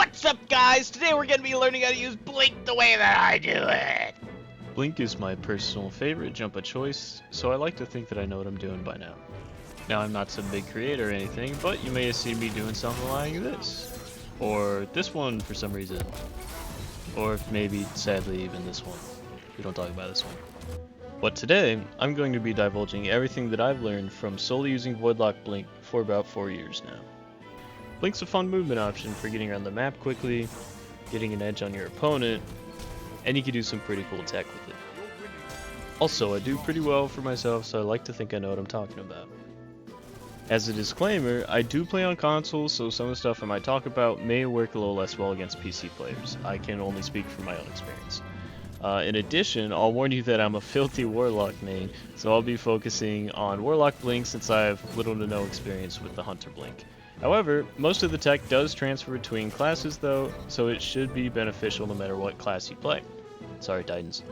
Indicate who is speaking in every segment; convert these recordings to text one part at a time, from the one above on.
Speaker 1: What's up, guys? Today we're going to be learning how to use Blink the way that I do it.
Speaker 2: Blink is my personal favorite jump of choice, so I like to think that I know what I'm doing by now. Now, I'm not some big creator or anything, but you may have seen me doing something like this. Or this one for some reason. Or maybe, sadly, even this one. We don't talk about this one. But today, I'm going to be divulging everything that I've learned from solely using Voidlock Blink for about 4 years now. Blink's a fun movement option for getting around the map quickly, getting an edge on your opponent, and you can do some pretty cool tech with it. Also, I do pretty well for myself, so I like to think I know what I'm talking about. As a disclaimer, I do play on consoles, so some of the stuff I might talk about may work a little less well against PC players. I can only speak from my own experience. In addition, I'll warn you that I'm a filthy Warlock main, so I'll be focusing on Warlock Blink since I have little to no experience with the Hunter Blink. However, most of the tech does transfer between classes though, so it should be beneficial no matter what class you play. Sorry, Titans.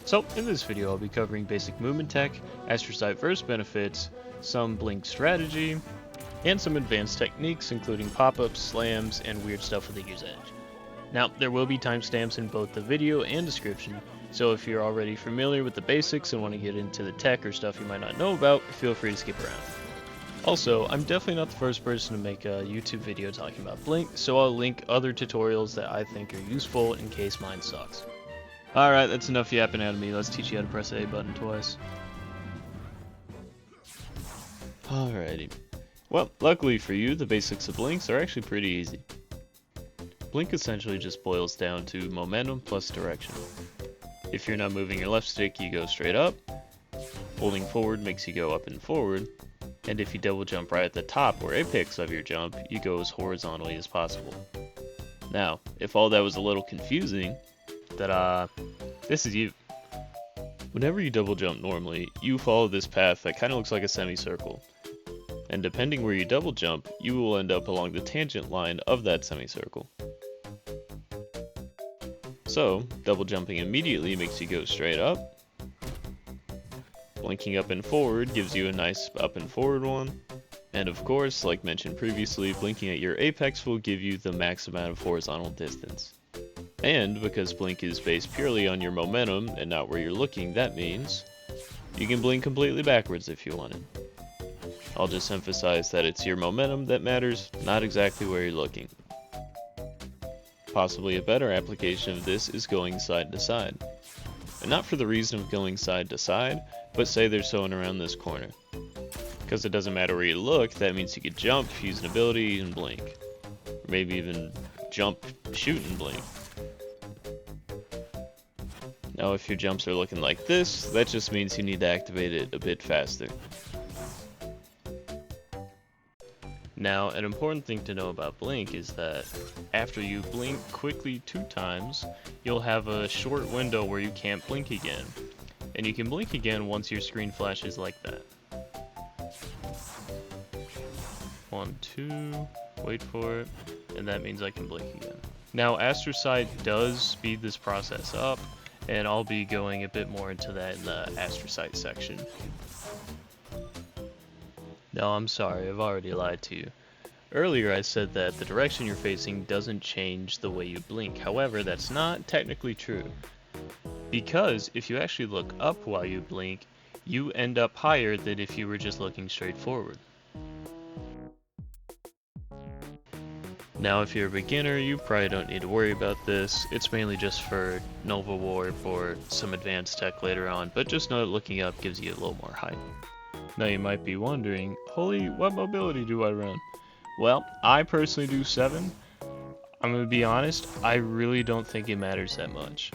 Speaker 2: So, in this video I'll be covering basic movement tech, Astrocyte Verse benefits, some Blink strategy, and some advanced techniques including pop-ups, slams, and weird stuff with the user's edge. Now, there will be timestamps in both the video and description, so if you're already familiar with the basics and want to get into the tech or stuff you might not know about, feel free to skip around. Also, I'm definitely not the first person to make a YouTube video talking about Blink, so I'll link other tutorials that I think are useful in case mine sucks. Alright, that's enough yapping out of me. Let's teach you how to press the A button twice. Alrighty. Well, luckily for you, the basics of Blinks are actually pretty easy. Blink essentially just boils down to momentum plus direction. If you're not moving your left stick, you go straight up. Holding forward makes you go up and forward. And if you double jump right at the top or apex of your jump, you go as horizontally as possible. Now, if all that was a little confusing, this is you. Whenever you double jump normally, you follow this path that kind of looks like a semicircle. And depending where you double jump, you will end up along the tangent line of that semicircle. So, double jumping immediately makes you go straight up. Blinking up and forward gives you a nice up and forward one. And of course, like mentioned previously, blinking at your apex will give you the max amount of horizontal distance. And because blink is based purely on your momentum and not where you're looking, that means you can blink completely backwards if you wanted. I'll just emphasize that it's your momentum that matters, not exactly where you're looking. Possibly a better application of this is going side to side. And not for the reason of going side to side, but say there's someone around this corner. Because it doesn't matter where you look, that means you could jump, use an ability, and blink. Or maybe even jump, shoot, and blink. Now if your jumps are looking like this, that just means you need to activate it a bit faster. Now, an important thing to know about Blink is that after you blink quickly 2 times, you'll have a short window where you can't blink again. And you can blink again once your screen flashes like that. 1, 2, wait for it, and that means I can blink again. Now, Astrocyte does speed this process up, and I'll be going a bit more into that in the Astrocyte section. No, I'm sorry, I've already lied to you. Earlier I said that the direction you're facing doesn't change the way you blink. However, that's not technically true. Because if you actually look up while you blink, you end up higher than if you were just looking straight forward. Now if you're a beginner, you probably don't need to worry about this. It's mainly just for Nova Warp or some advanced tech later on, but just know that looking up gives you a little more height. Now you might be wondering, holy, what mobility do I run? Well, I personally do 7. I'm gonna be honest, I really don't think it matters that much.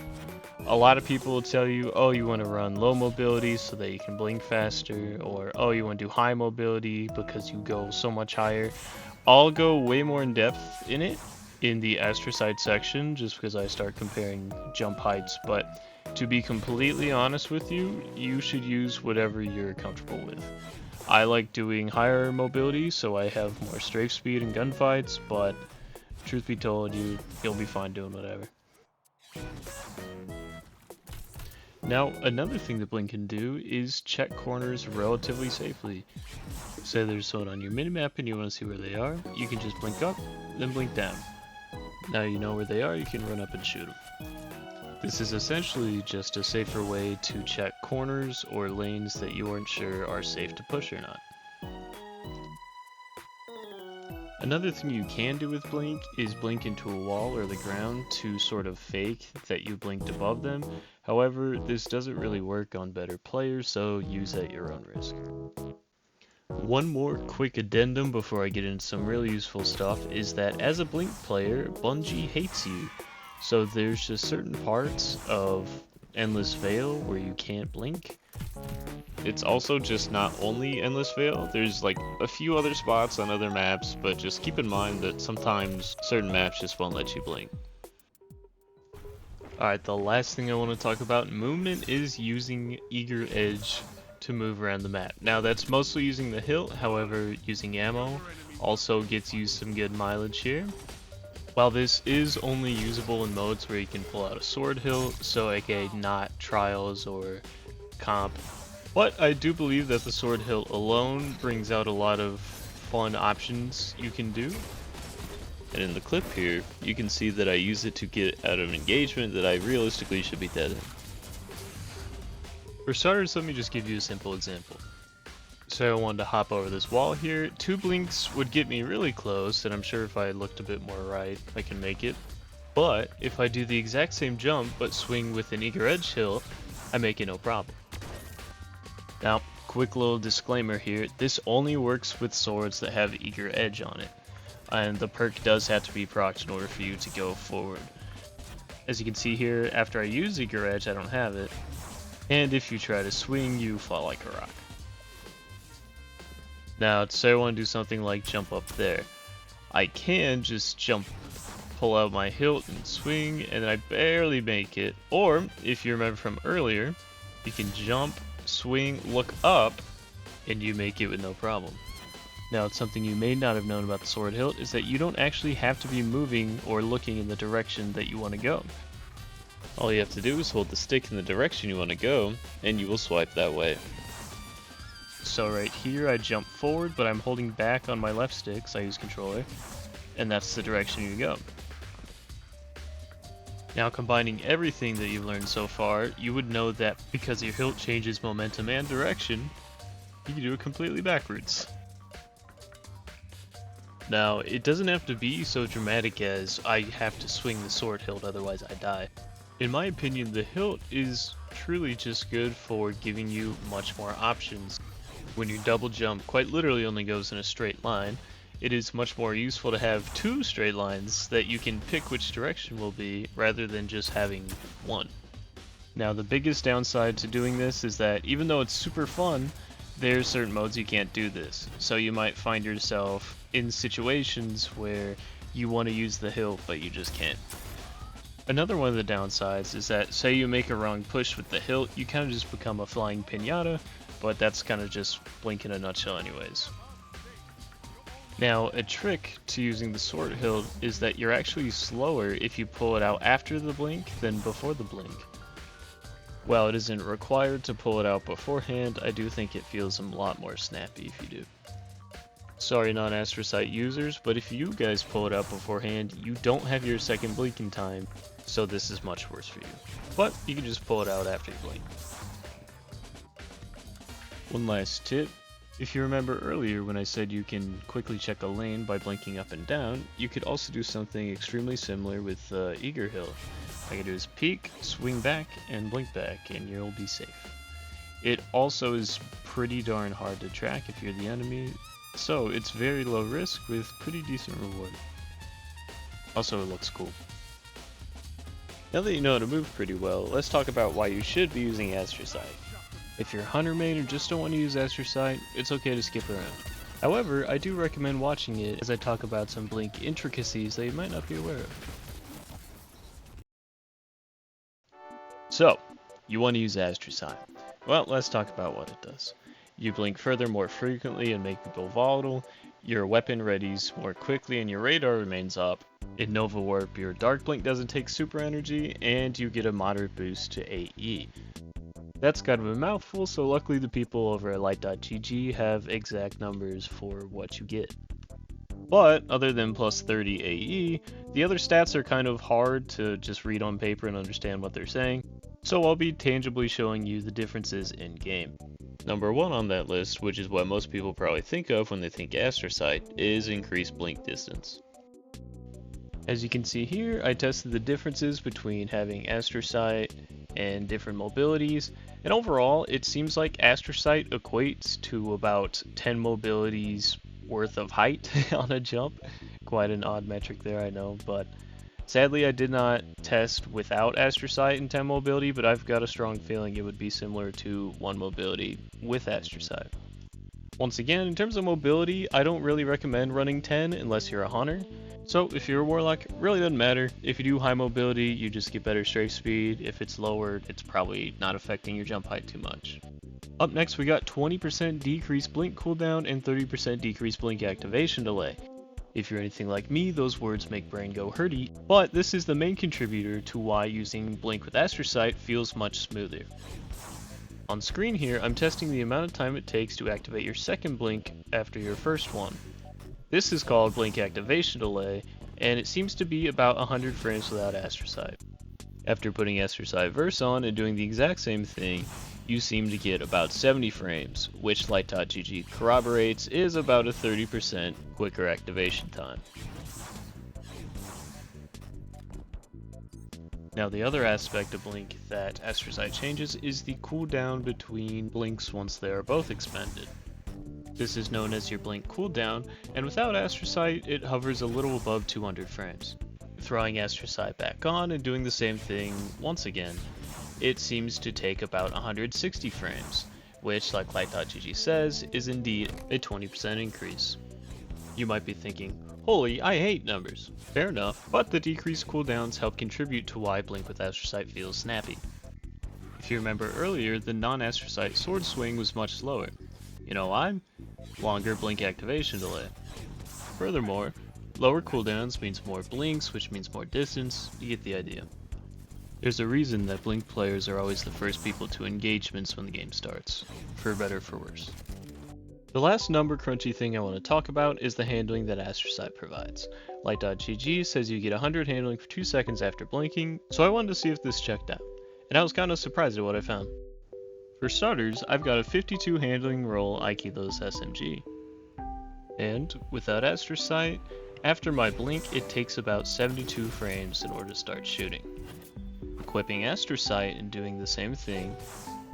Speaker 2: A lot of people will tell you, oh, you want to run low mobility so that you can blink faster, or oh, you want to do high mobility because you go so much higher. I'll go way more in depth in it in the Astrocyte section just because I start comparing jump heights, but to be completely honest with you, you should use whatever you're comfortable with. I like doing higher mobility so I have more strafe speed in gunfights, but truth be told, you'll be fine doing whatever. Now, another thing that Blink can do is check corners relatively safely. Say there's someone on your minimap and you want to see where they are, you can just blink up, then blink down. Now you know where they are, you can run up and shoot them. This is essentially just a safer way to check corners or lanes that you aren't sure are safe to push or not. Another thing you can do with Blink is blink into a wall or the ground to sort of fake that you blinked above them. However, this doesn't really work on better players, so use at your own risk. One more quick addendum before I get into some really useful stuff is that as a Blink player, Bungie hates you. So there's just certain parts of Endless Vale where you can't blink. It's also just not only Endless Vale, there's like a few other spots on other maps, but just keep in mind that sometimes certain maps just won't let you blink. Alright, the last thing I want to talk about in movement is using Eager Edge to move around the map. Now that's mostly using the hilt, however using ammo also gets you some good mileage here. While this is only usable in modes where you can pull out a sword hilt, so aka not trials or comp, but I do believe that the sword hilt alone brings out a lot of fun options you can do. And in the clip here, you can see that I use it to get out of an engagement that I realistically should be dead in. For starters, let me just give you a simple example. Say I wanted to hop over this wall here, 2 blinks would get me really close, and I'm sure if I looked a bit more right, I can make it. But if I do the exact same jump, but swing with an Eager Edge hilt, I make it no problem. Now, quick little disclaimer here, this only works with swords that have Eager Edge on it, and the perk does have to be procced in order for you to go forward. As you can see here, after I use Eager Edge, I don't have it, and if you try to swing, you fall like a rock. Now, say I want to do something like jump up there. I can just jump, pull out my hilt and swing, and then I barely make it. Or, if you remember from earlier, you can jump, swing, look up, and you make it with no problem. Now, something you may not have known about the sword hilt is that you don't actually have to be moving or looking in the direction that you want to go. All you have to do is hold the stick in the direction you want to go, and you will swipe that way. So right here I jump forward, but I'm holding back on my left stick, so I use controller, and that's the direction you go. Now combining everything that you've learned so far, you would know that because your hilt changes momentum and direction, you can do it completely backwards. Now, it doesn't have to be so dramatic as I have to swing the sword hilt otherwise I die. In my opinion, the hilt is truly just good for giving you much more options. When your double jump quite literally only goes in a straight line, it is much more useful to have 2 straight lines that you can pick which direction will be rather than just having one. Now the biggest downside to doing this is that even though it's super fun, there's certain modes you can't do this. So you might find yourself in situations where you want to use the hilt but you just can't. Another one of the downsides is that say you make a wrong push with the hilt, you kind of just become a flying piñata, but that's kind of just Blink in a nutshell anyways. Now, a trick to using the sword hilt is that you're actually slower if you pull it out after the blink than before the blink. While it isn't required to pull it out beforehand, I do think it feels a lot more snappy if you do. Sorry non-Astrocyte users, but if you guys pull it out beforehand, you don't have your second blinking time, so this is much worse for you. But you can just pull it out after you blink. One last tip, if you remember earlier when I said you can quickly check a lane by blinking up and down, you could also do something extremely similar with Eager Hill. All you can do is peek, swing back, and blink back, and you'll be safe. It also is pretty darn hard to track if you're the enemy, so it's very low risk with pretty decent reward. Also, it looks cool. Now that you know how to move pretty well, let's talk about why you should be using Astrocyte. If you're a hunter main or just don't want to use Astrocyte, it's okay to skip around. However, I do recommend watching it as I talk about some Blink intricacies that you might not be aware of. So, you want to use Astrocyte. Well, let's talk about what it does. You blink further more frequently and make people volatile, your weapon readies more quickly and your radar remains up. In Nova Warp, your Dark Blink doesn't take super energy, and you get a moderate boost to AE. That's kind of a mouthful, so luckily the people over at light.gg have exact numbers for what you get. But other than plus 30 AE, the other stats are kind of hard to just read on paper and understand what they're saying, so I'll be tangibly showing you the differences in game. Number 1 on that list, which is what most people probably think of when they think Astrocyte, is increased blink distance. As you can see here, I tested the differences between having Astrocyte and different mobilities, and overall it seems like Astrocyte equates to about 10 mobilities worth of height on a jump. Quite an odd metric there, I know, but sadly I did not test without Astrocyte and 10 mobility, but I've got a strong feeling it would be similar to 1 mobility with Astrocyte. Once again, in terms of mobility, I don't really recommend running 10 unless you're a hunter. So if you're a warlock, it really doesn't matter. If you do high mobility, you just get better strafe speed. If it's lower, it's probably not affecting your jump height too much. Up next, we got 20% decreased blink cooldown and 30% decreased blink activation delay. If you're anything like me, those words make brain go hurty, but this is the main contributor to why using blink with Astrocyte feels much smoother. On screen here, I'm testing the amount of time it takes to activate your second blink after your first one. This is called blink activation delay, and it seems to be about 100 frames without Astrocyte. After putting Astrocyte Verse on and doing the exact same thing, you seem to get about 70 frames, which Light.gg corroborates is about a 30% quicker activation time. Now the other aspect of Blink that Astrocyte changes is the cooldown between blinks once they are both expended. This is known as your blink cooldown, and without Astrocyte it hovers a little above 200 frames. Throwing Astrocyte back on and doing the same thing once again, it seems to take about 160 frames, which, like Light.gg says, is indeed a 20% increase. You might be thinking, holy, I hate numbers. Fair enough, but the decreased cooldowns help contribute to why Blink with Astrocyte feels snappy. If you remember earlier, the non-Astrocyte sword swing was much slower. You know why? Longer blink activation delay. Furthermore, lower cooldowns means more blinks, which means more distance. You get the idea. There's a reason that Blink players are always the first people to engagements when the game starts, for better or for worse. The last number crunchy thing I want to talk about is the handling that Astrocyte provides. Light.gg says you get 100 handling for 2 seconds after blinking, so I wanted to see if this checked out, and I was kind of surprised at what I found. For starters, I've got a 52 handling roll Aikilo's SMG. And, without Astrocyte, after my blink it takes about 72 frames in order to start shooting. Equipping Astrocyte and doing the same thing,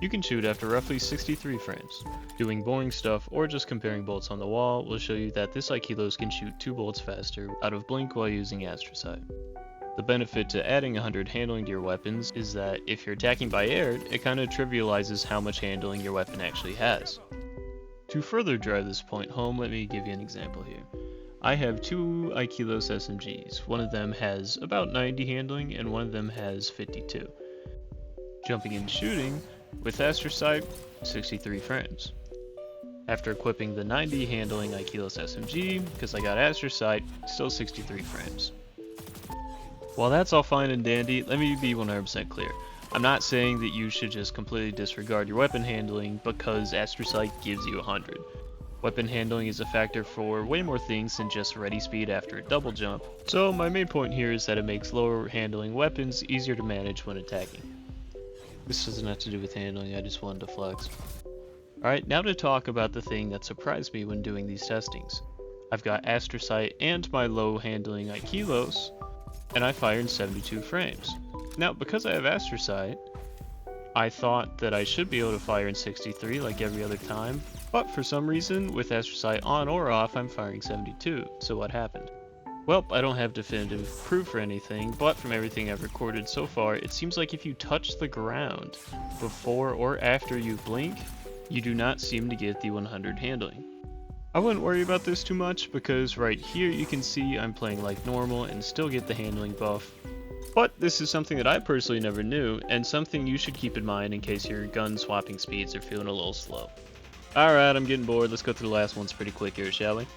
Speaker 2: you can shoot after roughly 63 frames. Doing boring stuff or just comparing bolts on the wall will show you that this Aikilos can shoot 2 bolts faster out of blink while using Astrocyte. The benefit to adding 100 handling to your weapons is that if you're attacking by air, it kind of trivializes how much handling your weapon actually has. To further drive this point home, let me give you an example here. I have 2 Aikilos SMGs. One of them has about 90 handling and one of them has 52. Jumping and shooting, with Astrocyte, 63 frames. After equipping the 90 handling Aikilos SMG, because I got Astrocyte, still 63 frames. While that's all fine and dandy, let me be 100% clear. I'm not saying that you should just completely disregard your weapon handling because Astrocyte gives you 100. Weapon handling is a factor for way more things than just ready speed after a double jump, so my main point here is that it makes lower handling weapons easier to manage when attacking. This doesn't have to do with handling, I just wanted to flex. Alright, now to talk about the thing that surprised me when doing these testings. I've got Astrocyte and my low handling Aikilos, and I fire in 72 frames. Now, because I have Astrocyte, I thought that I should be able to fire in 63 like every other time, but for some reason, with Astrocyte on or off, I'm firing 72, so what happened? Well, I don't have definitive proof or anything, but from everything I've recorded so far, it seems like if you touch the ground before or after you blink, you do not seem to get the 100 handling. I wouldn't worry about this too much because right here you can see I'm playing like normal and still get the handling buff. But this is something that I personally never knew and something you should keep in mind in case your gun swapping speeds are feeling a little slow. Alright, I'm getting bored, let's go through the last ones pretty quick here, shall we?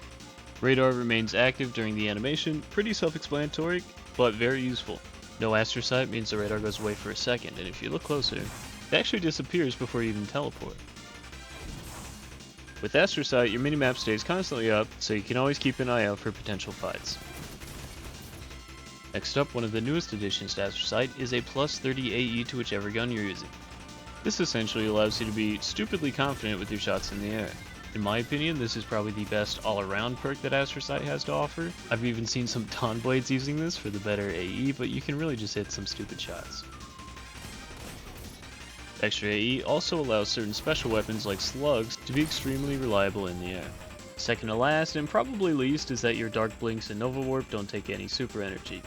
Speaker 2: Radar remains active during the animation, pretty self-explanatory, but very useful. No Astrocyte means the radar goes away for a second, and if you look closer, It actually disappears before you even teleport. With Astrocyte, your minimap stays constantly up, so you can always keep an eye out for potential fights. Next up, one of the newest additions to Astrocyte is a plus 30 AE to whichever gun you're using. This essentially allows you to be stupidly confident with your shots in the air. In my opinion, this is probably the best all-around perk that Astrocyte has to offer. I've even seen some Dawn Blades using this for the better AE, but you can really just hit some stupid shots. Extra AE also allows certain special weapons like slugs to be extremely reliable in the air. Second to last, and probably least, is that your Dark Blinks and Nova Warp don't take any super energy.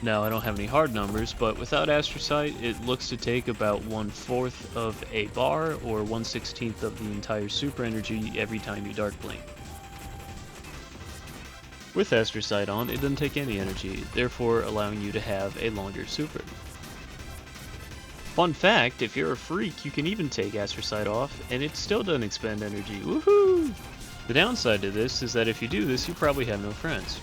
Speaker 2: Now, I don't have any hard numbers, but without Astrocyte, it looks to take about 1/4 of a bar or 1/16 of the entire super energy every time you Dark Blink. With Astrocyte on, it doesn't take any energy, therefore allowing you to have a longer super. Fun fact, if you're a freak, you can even take Astrocyte off, and it still doesn't expend energy. Woohoo! The downside to this is that if you do this, you probably have no friends.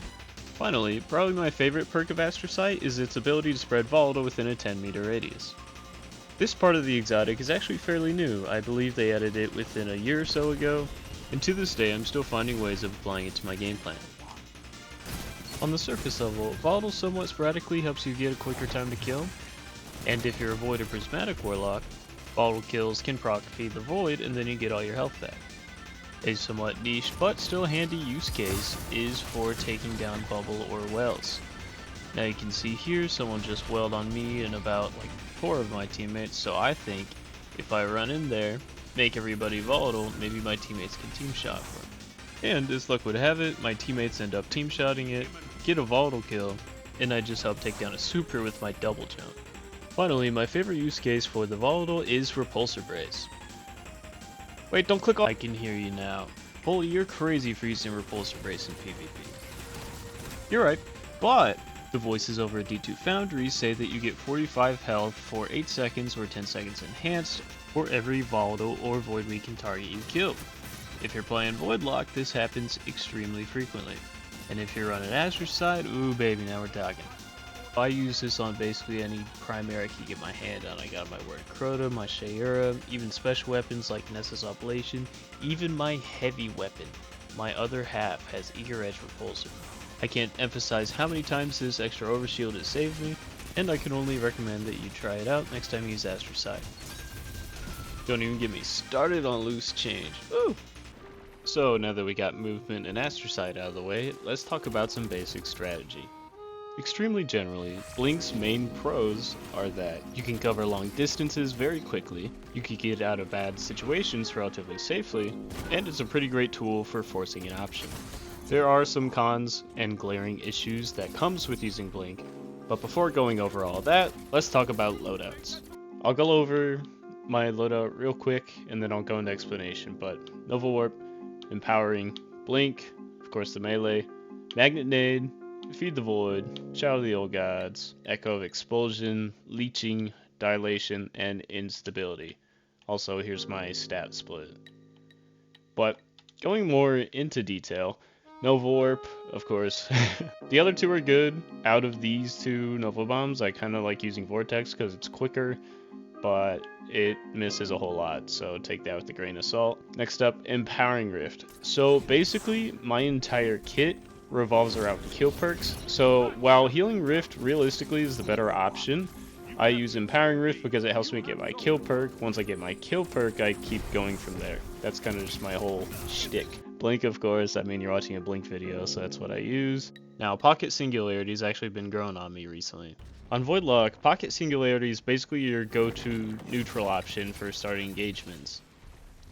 Speaker 2: Finally, probably my favorite perk of Astrocyte is its ability to spread volatile within a 10-meter radius. This part of the exotic is actually fairly new. I believe they added it within a year or so ago, and to this day I'm still finding ways of applying it to my game plan. On the surface level, volatile somewhat sporadically helps you get a quicker time to kill, and if you're a Void or Prismatic Warlock, volatile kills can proc feed the Void and then you get all your health back. A somewhat niche but still handy use case is for taking down bubble or wells. Now you can see here someone just welled on me and about like 4 of my teammates, so I think if I run in there, make everybody volatile, maybe my teammates can team shot for them. And as luck would have it, my teammates end up team shotting it, get a volatile kill, and I just help take down a super with my double jump. Finally, my favorite use case for the volatile is Repulsor Brace. Wait, don't click on— I can hear you now. Holy, you're crazy for using Repulsor Brace in PvP. You're right, but the voices over at D2 Foundry say that you get 45 health for 8 seconds or 10 seconds enhanced for every volatile or void weakened target you kill. If you're playing Voidlock, this happens extremely frequently. And if you're running Astrocyte, ooh baby, now we're talking. I use this on basically any primary I can get my hand on. I got my Word Crota, my Shayura, even special weapons like Nessa's Oblation, even my heavy weapon. My other half has Eager Edge Repulsor. I can't emphasize how many times this extra overshield has saved me, and I can only recommend that you try it out next time you use Astrocyte. Don't even get me started on loose change. Ooh. So now that we got movement and Astrocyte out of the way, let's talk about some basic strategy. Extremely generally, Blink's main pros are that you can cover long distances very quickly, you can get out of bad situations relatively safely, and it's a pretty great tool for forcing an option. There are some cons and glaring issues that comes with using Blink, but before going over all that, let's talk about loadouts. I'll go over my loadout real quick and then I'll go into explanation, but Nova Warp, Empowering, Blink, of course the melee, Magnet Nade, Feed the Void, Shadow of the Old Gods, Echo of Expulsion, Leeching, Dilation, and Instability. Also, here's my stat split. But going more into detail, Nova Warp, of course. The other two are good. Out of these two Nova Bombs, I kind of like using Vortex because it's quicker, but it misses a whole lot, so take that with a grain of salt. Next up, Empowering Rift. So basically, my entire kit revolves around kill perks. So while Healing Rift realistically is the better option, I use Empowering Rift because it helps me get my kill perk. Once I get my kill perk, I keep going from there. That's kind of just my whole shtick. Blink, of course, I mean you're watching a Blink video, so that's what I use. Now, Pocket Singularity has actually been growing on me recently. On Voidlock, Pocket Singularity is basically your go-to neutral option for starting engagements.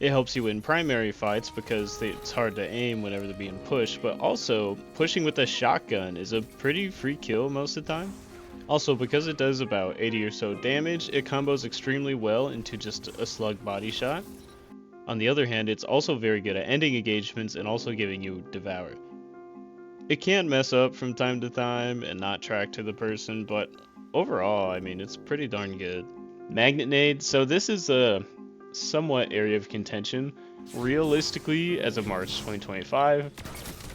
Speaker 2: It helps you win primary fights because it's hard to aim whenever they're being pushed, but also pushing with a shotgun is a pretty free kill most of the time. Also, because it does about 80 or so damage, it combos extremely well into just a slug body shot. On the other hand, it's also very good at ending engagements and also giving you Devour. It can mess up from time to time and not track to the person, but overall, I mean, it's pretty darn good. Magnet Nade, so this is a somewhat area of contention. Realistically, as of March 2025,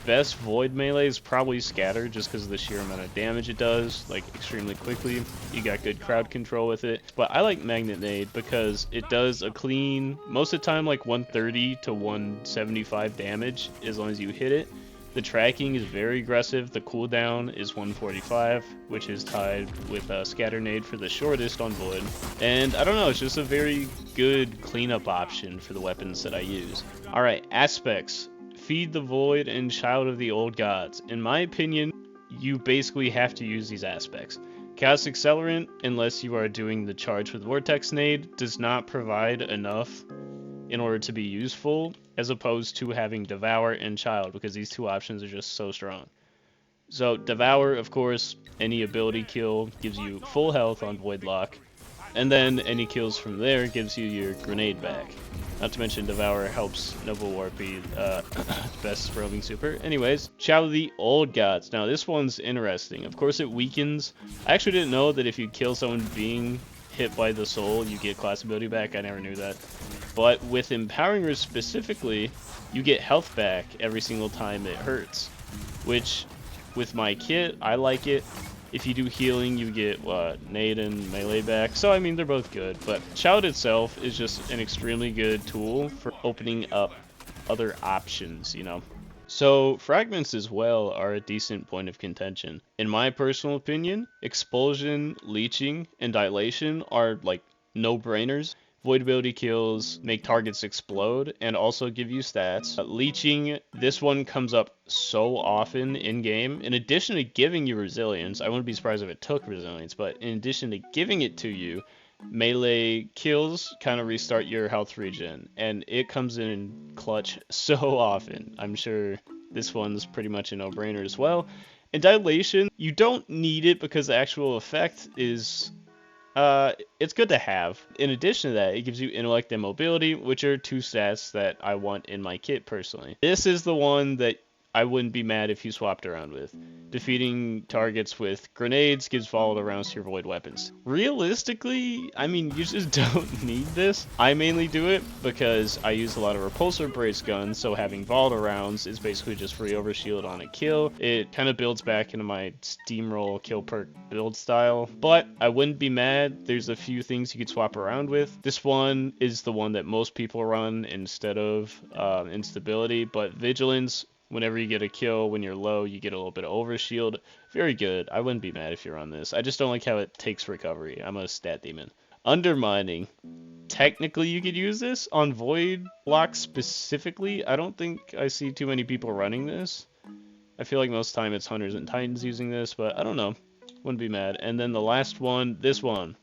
Speaker 2: best Void melee is probably Scatter, just because of the sheer amount of damage it does, like extremely quickly. You got good crowd control with it. But I like Magnet Nade because it does a clean, most of the time like 130 to 175 damage as long as you hit it. The tracking is very aggressive. The cooldown is 145, which is tied with Scatter Nade for the shortest on Void. And I don't know, it's just a very good cleanup option for the weapons that I use. Alright, aspects. Feed the Void and Child of the Old Gods. In my opinion, you basically have to use these aspects. Chaos Accelerant, unless you are doing the charge with Vortex Nade, does not provide enough in order to be useful, as opposed to having Devour and Child, because these two options are just so strong. So Devour, of course, any ability kill gives you full health on Void Lock, and then any kills from there gives you your grenade back. Not to mention Devour helps Nova Warp be best roving super. Anyways, Child of the Old Gods. Now this one's interesting. Of course it weakens. I actually didn't know that if you kill someone being hit by the soul, you get class ability back. I never knew that. But with Empowering Her specifically, you get health back every single time it hurts. Which, with my kit, I like it. If you do healing, you get, nade and melee back. So, I mean, they're both good. But Child itself is just an extremely good tool for opening up other options, you know. So, fragments as well are a decent point of contention. In my personal opinion, Expulsion, Leeching, and Dilation are, like, no-brainers. Void ability kills make targets explode and also give you stats. Leeching, this one comes up so often in-game. In addition to giving you resilience, I wouldn't be surprised if it took resilience, but in addition to giving it to you, melee kills kind of restart your health regen, and it comes in clutch so often. I'm sure this one's pretty much a no-brainer as well. And Dilation, you don't need it because the actual effect is... it's good to have. In addition to that, it gives you Intellect and Mobility, which are two stats that I want in my kit personally. This is the one that I wouldn't be mad if you swapped around with. Defeating targets with grenades gives volatile rounds to your void weapons. Realistically, I mean, you just don't need this. I mainly do it because I use a lot of repulsor brace guns, so having volatile rounds is basically just free overshield on a kill. It kind of builds back into my steamroll kill perk build style, but I wouldn't be mad. There's a few things you could swap around with. This one is the one that most people run instead of instability, but vigilance, whenever you get a kill, when you're low, you get a little bit of overshield. Very good. I wouldn't be mad if you're on this. I just don't like how it takes recovery. I'm a stat demon. Undermining. Technically, you could use this on Void Lock specifically. I don't think I see too many people running this. I feel like most of the time it's Hunters and Titans using this, but I don't know. Wouldn't be mad. And then the last one, this one.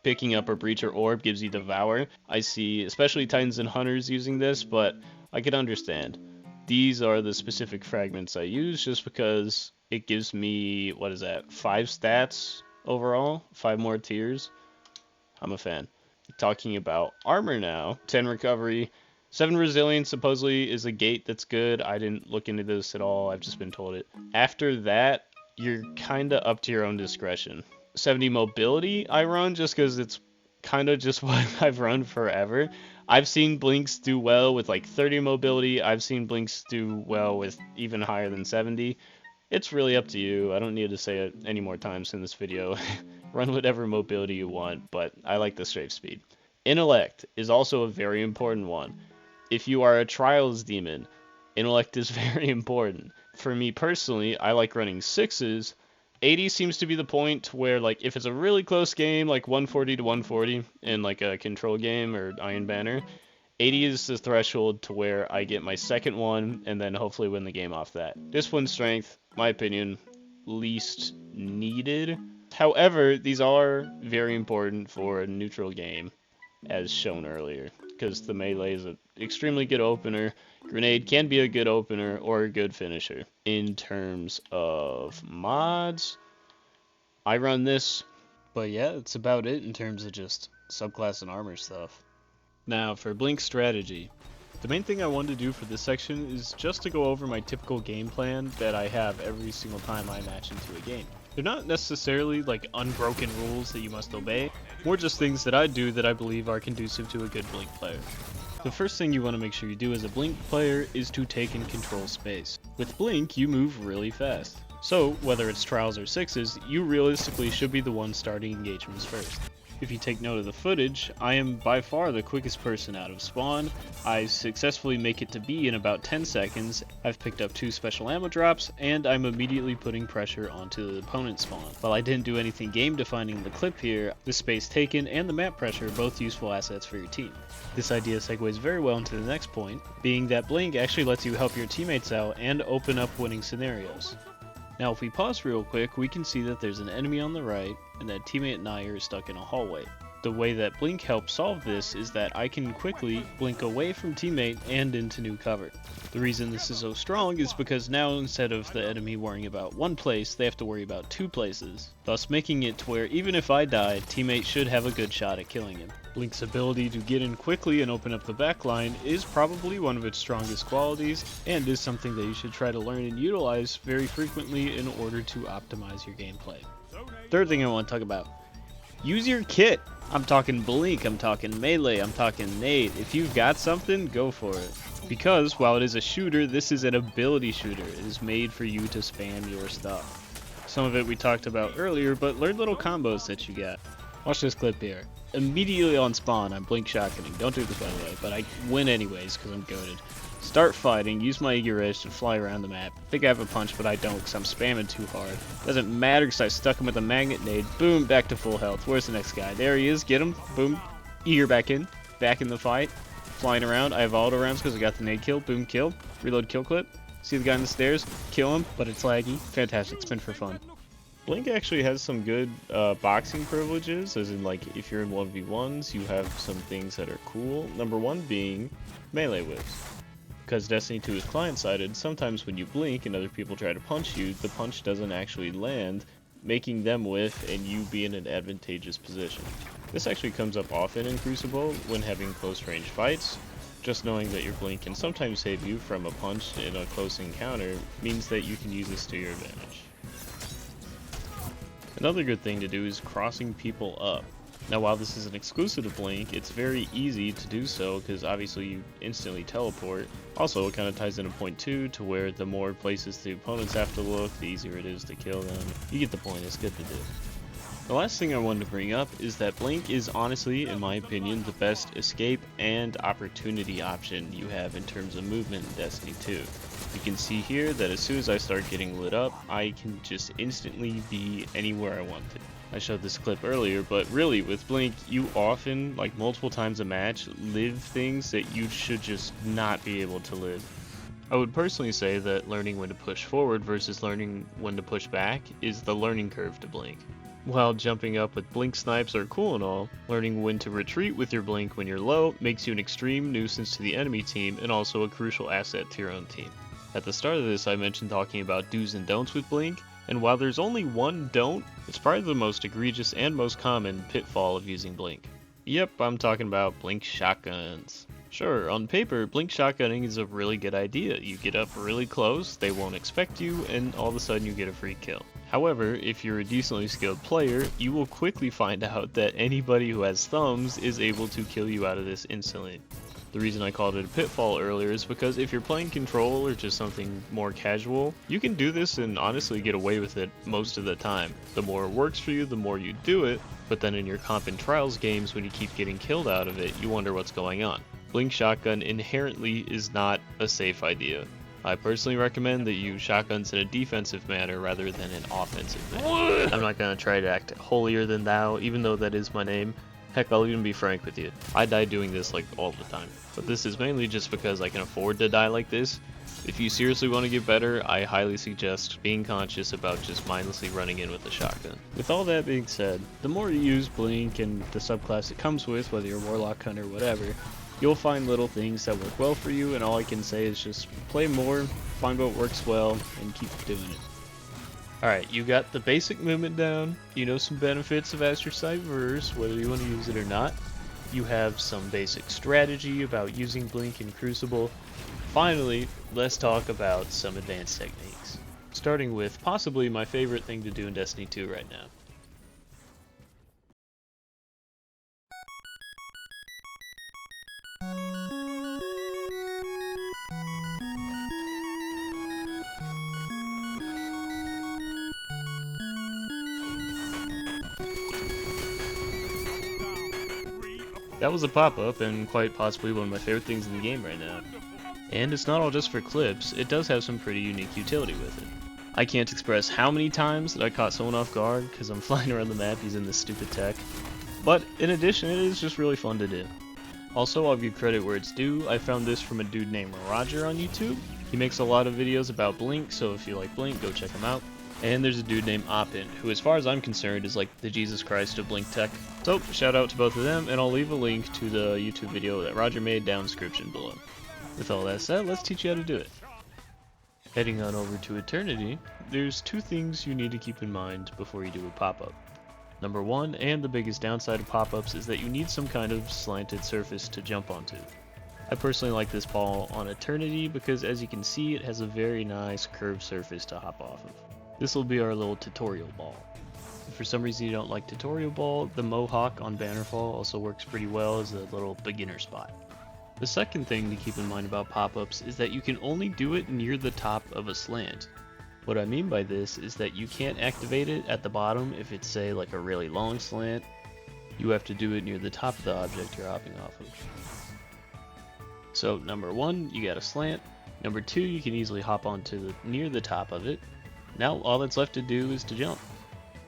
Speaker 2: Picking up a Breacher Orb gives you Devour. I see especially Titans and Hunters using this, but I could understand. These are the specific fragments I use just because it gives me, 5 stats overall? 5 more tiers? I'm a fan. Talking about armor now. 10 recovery. 7 resilience supposedly is a gate that's good. I didn't look into this at all. I've just been told it. After that, you're kind of up to your own discretion. 70 mobility I run just because it's kind of just what I've run forever. I've seen Blinks do well with like 30 mobility. I've seen Blinks do well with even higher than 70. It's really up to you. I don't need to say it any more times in this video. Run whatever mobility you want, but I like the strafe speed. Intellect is also a very important one. If you are a Trials demon, Intellect is very important. For me personally, I like running 6s. 80 seems to be the point where, like, if it's a really close game, like 140 to 140 in like a control game or Iron Banner, 80 is the threshold to where I get my second one and then hopefully win the game off that. Discipline strength, my opinion, least needed. However, these are very important for a neutral game, as shown earlier, because the melee is an extremely good opener. Grenade can be a good opener or a good finisher. In terms of mods, I run this. But yeah, that's about it in terms of just subclass and armor stuff. Now, for Blink strategy. The main thing I wanted to do for this section is just to go over my typical game plan that I have every single time I match into a game. They're not necessarily like unbroken rules that you must obey, more just things that I do that I believe are conducive to a good Blink player. The first thing you want to make sure you do as a Blink player is to take and control space. With Blink, you move really fast. So, whether it's trials or sixes, you realistically should be the one starting engagements first. If you take note of the footage, I am by far the quickest person out of spawn. I successfully make it to B in about 10 seconds, I've picked up 2 special ammo drops, and I'm immediately putting pressure onto the opponent's spawn. While I didn't do anything game defining in the clip here, the space taken and the map pressure are both useful assets for your team. This idea segues very well into the next point, being that Blink actually lets you help your teammates out and open up winning scenarios. Now if we pause real quick, we can see that there's an enemy on the right, and that teammate and I are stuck in a hallway. The way that Blink helps solve this is that I can quickly blink away from teammate and into new cover. The reason this is so strong is because now instead of the enemy worrying about one place, they have to worry about 2 places, thus making it to where even if I die, teammate should have a good shot at killing him. Blink's ability to get in quickly and open up the backline is probably one of its strongest qualities, and is something that you should try to learn and utilize very frequently in order to optimize your gameplay. Third thing I want to talk about. Use your kit! I'm talking Blink, I'm talking melee, I'm talking nade. If you've got something, go for it. Because while it is a shooter, this is an ability shooter. It is made for you to spam your stuff. Some of it we talked about earlier, but learn little combos that you get. Watch this clip here. Immediately on spawn, I'm Blink shotgunning. Don't do this by the way, but I win anyways because I'm goated. Start fighting, use my eager edge to fly around the map. Think I have a punch, but I don't because I'm spamming too hard. Doesn't matter because I stuck him with a magnet nade. Boom, back to full health. Where's the next guy? There he is, get him. Boom, eager back in the fight. Flying around, I have auto rounds because I got the nade kill. Boom, kill. Reload kill clip. See the guy on the stairs, kill him, but it's laggy. Fantastic, spin for fun. Blink actually has some good boxing privileges, as in like if you're in 1v1s, you have some things that are cool. Number one being melee whiffs. Because Destiny 2 is client-sided, sometimes when you blink and other people try to punch you, the punch doesn't actually land, making them whiff and you be in an advantageous position. This actually comes up often in Crucible when having close-range fights. Just knowing that your blink can sometimes save you from a punch in a close encounter means that you can use this to your advantage. Another good thing to do is crossing people up. Now while this isn't exclusive to Blink, it's very easy to do so because obviously you instantly teleport. Also, it kind of ties into point 2 to where the more places the opponents have to look, the easier it is to kill them. You get the point, it's good to do. The last thing I wanted to bring up is that Blink is honestly, in my opinion, the best escape and opportunity option you have in terms of movement in Destiny 2. You can see here that as soon as I start getting lit up, I can just instantly be anywhere I want to. I showed this clip earlier, but really with Blink, you often, like multiple times a match, live things that you should just not be able to live. I would personally say that learning when to push forward versus learning when to push back is the learning curve to Blink. While jumping up with Blink snipes are cool and all, learning when to retreat with your Blink when you're low makes you an extreme nuisance to the enemy team and also a crucial asset to your own team. At the start of this I mentioned talking about do's and don'ts with Blink, and while there's only one don't, it's probably the most egregious and most common pitfall of using Blink. Yep, I'm talking about Blink shotguns. Sure, on paper, Blink shotgunning is a really good idea. You get up really close, they won't expect you, and all of a sudden you get a free kill. However, if you're a decently skilled player, you will quickly find out that anybody who has thumbs is able to kill you out of this instantly. The reason I called it a pitfall earlier is because if you're playing Control or just something more casual, you can do this and honestly get away with it most of the time. The more it works for you, the more you do it, but then in your comp and trials games when you keep getting killed out of it, you wonder what's going on. Blink shotgun inherently is not a safe idea. I personally recommend that you use shotguns in a defensive manner rather than an offensive manner. I'm not going to try to act holier than thou, even though that is my name. Heck, I'll even be frank with you. I die doing this like all the time. But this is mainly just because I can afford to die like this. If you seriously want to get better, I highly suggest being conscious about just mindlessly running in with a shotgun. With all that being said, the more you use Blink and the subclass it comes with, whether you're Warlock, Hunter, whatever, you'll find little things that work well for you, and all I can say is just play more, find what works well, and keep doing it. Alright, you got the basic movement down, you know some benefits of Astrocyte Verse, whether you want to use it or not. You have some basic strategy about using Blink in Crucible. Finally, let's talk about some advanced techniques. Starting with possibly my favorite thing to do in Destiny 2 right now. That was a pop-up, and quite possibly one of my favorite things in the game right now. And it's not all just for clips, it does have some pretty unique utility with it. I can't express how many times that I caught someone off guard because I'm flying around the map using this stupid tech. But in addition, it is just really fun to do. Also, I'll give credit where it's due. I found this from a dude named Roger on YouTube. He makes a lot of videos about Blink, so if you like Blink, go check him out. And there's a dude named Oppin, who as far as I'm concerned is like the Jesus Christ of Blink tech. So, shout out to both of them, and I'll leave a link to the YouTube video that Roger made down in the description below. With all that said, let's teach you how to do it. Heading on over to Eternity, there's two things you need to keep in mind before you do a pop-up. Number one, and the biggest downside of pop-ups, is that you need some kind of slanted surface to jump onto. I personally like this ball on Eternity because as you can see, it has a very nice curved surface to hop off of. This will be our little tutorial ball. If for some reason you don't like tutorial ball, the Mohawk on Bannerfall also works pretty well as a little beginner spot. The second thing to keep in mind about pop-ups is that you can only do it near the top of a slant. What I mean by this is that you can't activate it at the bottom if it's, say, like a really long slant. You have to do it near the top of the object you're hopping off of. So number one, you got a slant. Number two, you can easily hop onto near the top of it. Now all that's left to do is to jump.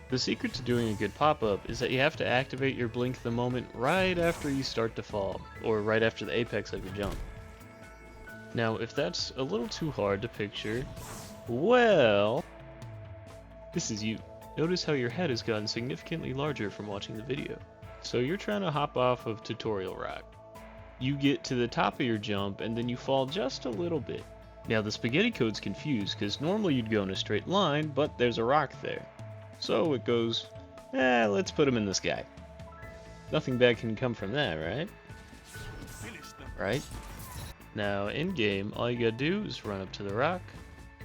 Speaker 2: The secret to doing a good pop-up is that you have to activate your blink the moment right after you start to fall, or right after the apex of your jump. Now if that's a little too hard to picture, well, this is you. Notice how your head has gotten significantly larger from watching the video. So you're trying to hop off of Tutorial Rock. You get to the top of your jump and then you fall just a little bit. Now the spaghetti code's confused because normally you'd go in a straight line, but there's a rock there. So it goes, let's put him in the sky. Nothing bad can come from that, right? Right? Now in game, all you gotta do is run up to the rock.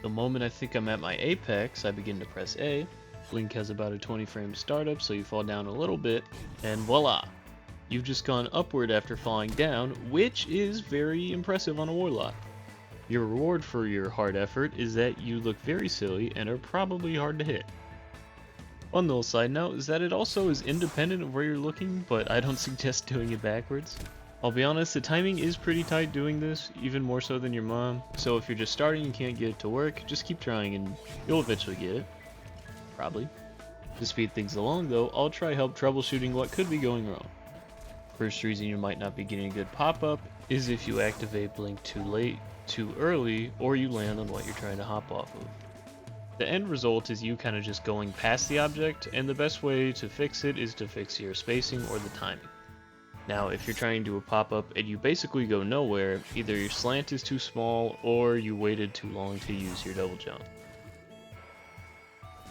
Speaker 2: The moment I think I'm at my apex, I begin to press A. Blink has about a 20 frame startup, so you fall down a little bit, and voila! You've just gone upward after falling down, which is very impressive on a Warlock. Your reward for your hard effort is that you look very silly and are probably hard to hit. One little side note is that it also is independent of where you're looking, but I don't suggest doing it backwards. I'll be honest, the timing is pretty tight doing this, even more so than your mom, so if you're just starting and can't get it to work, just keep trying and you'll eventually get it. Probably. To speed things along though, I'll try help troubleshooting what could be going wrong. First reason you might not be getting a good pop-up is if you activate blink too late, too early, or you land on what you're trying to hop off of. The end result is you kind of just going past the object, and the best way to fix it is to fix your spacing or the timing. Now, if you're trying to do a pop-up and you basically go nowhere, either your slant is too small or you waited too long to use your double jump.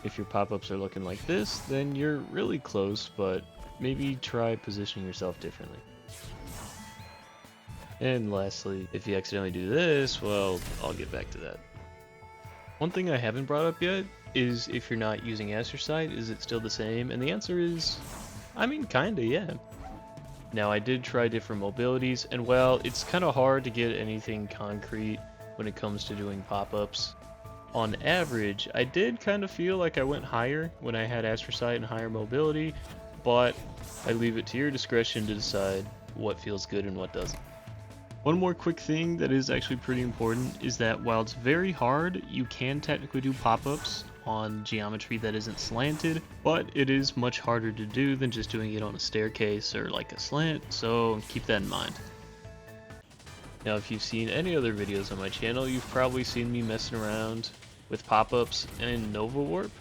Speaker 2: If your pop-ups are looking like this, then you're really close, but maybe try positioning yourself differently. And lastly, if you accidentally do this, well, I'll get back to that. One thing I haven't brought up yet is if you're not using Astrocyte, is it still the same? And the answer is, I mean, kinda, yeah. Now I did try different mobilities, and well, it's kind of hard to get anything concrete when it comes to doing pop-ups. On average, I did kind of feel like I went higher when I had Astrocyte and higher mobility, but I leave it to your discretion to decide what feels good and what doesn't. One more quick thing that is actually pretty important is that while it's very hard, you can technically do pop-ups on geometry that isn't slanted, but it is much harder to do than just doing it on a staircase or like a slant, so keep that in mind. Now if you've seen any other videos on my channel, you've probably seen me messing around with pop-ups and Nova Warp,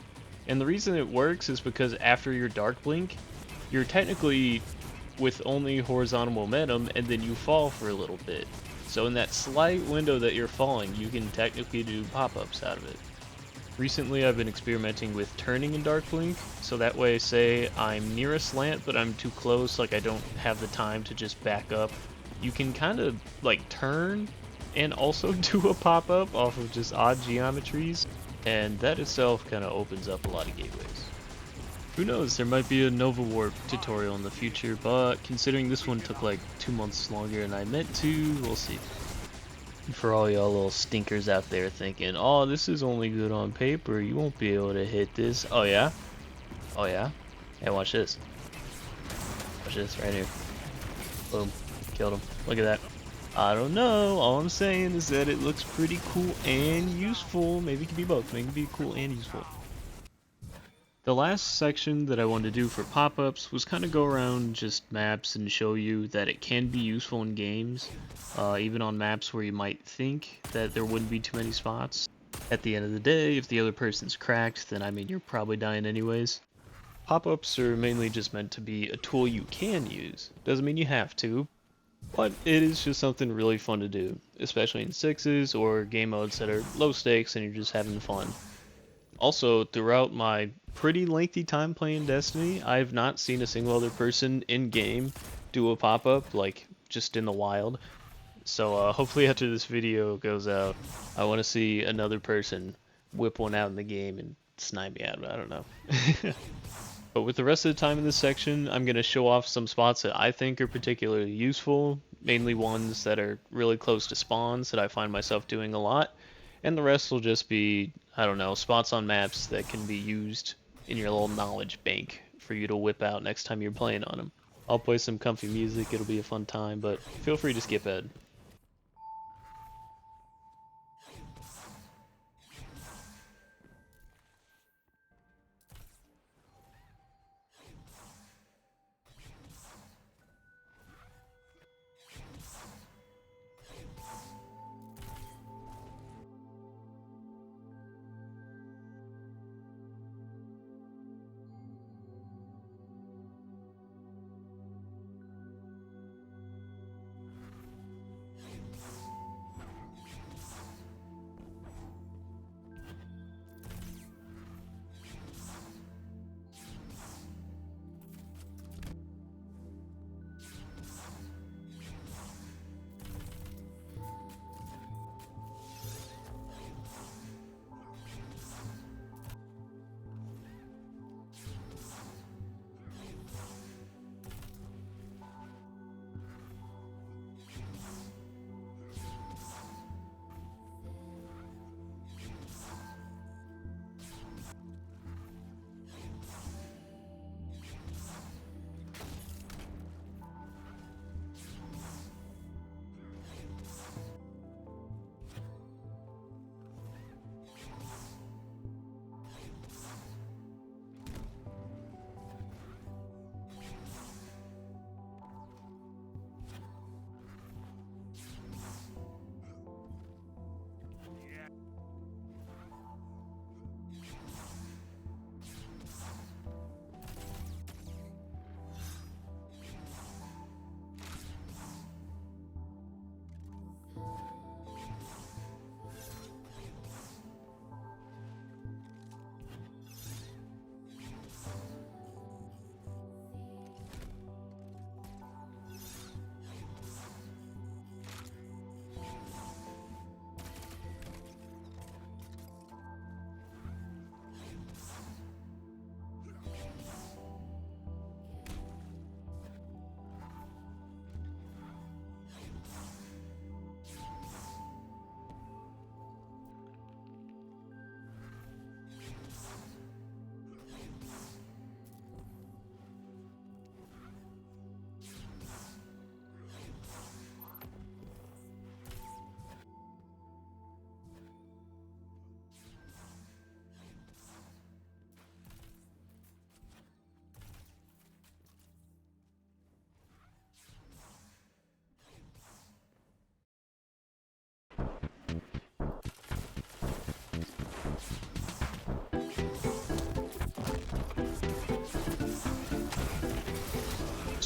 Speaker 2: and the reason it works is because after your Dark Blink, you're technically with only horizontal momentum and then you fall for a little bit. So in that slight window that you're falling, you can technically do pop-ups out of it. Recently I've been experimenting with turning in Dark Blink, so that way say I'm near a slant but I'm too close, like I don't have the time to just back up. You can kind of like turn and also do a pop-up off of just odd geometries, and that itself kind of opens up a lot of gateways. Who knows, there might be a Nova Warp tutorial in the future, but considering this one took like 2 months longer than I meant to, we'll see. For all y'all little stinkers out there thinking, oh, this is only good on paper, you won't be able to hit this. Oh yeah? Oh yeah? Hey, watch this. Watch this right here. Boom. Killed him. Look at that. I don't know. All I'm saying is that it looks pretty cool and useful. Maybe it can be both. Maybe it can be cool and useful. The last section that I wanted to do for pop-ups was kind of go around just maps and show you that it can be useful in games, even on maps where you might think that there wouldn't be too many spots. At the end of the day, if the other person's cracked, then I mean you're probably dying anyways. Pop-ups are mainly just meant to be a tool you can use. Doesn't mean you have to, but it is just something really fun to do, especially in sixes or game modes that are low stakes and you're just having fun. Also, throughout my pretty lengthy time playing Destiny, I've not seen a single other person in-game do a pop-up, like, just in the wild. So hopefully after this video goes out, I want to see another person whip one out in the game and snipe me out, I don't know. But with the rest of the time in this section, I'm going to show off some spots that I think are particularly useful, mainly ones that are really close to spawns that I find myself doing a lot. And the rest will just be, I don't know, spots on maps that can be used in your little knowledge bank for you to whip out next time you're playing on them. I'll play some comfy music, it'll be a fun time, but feel free to skip ahead.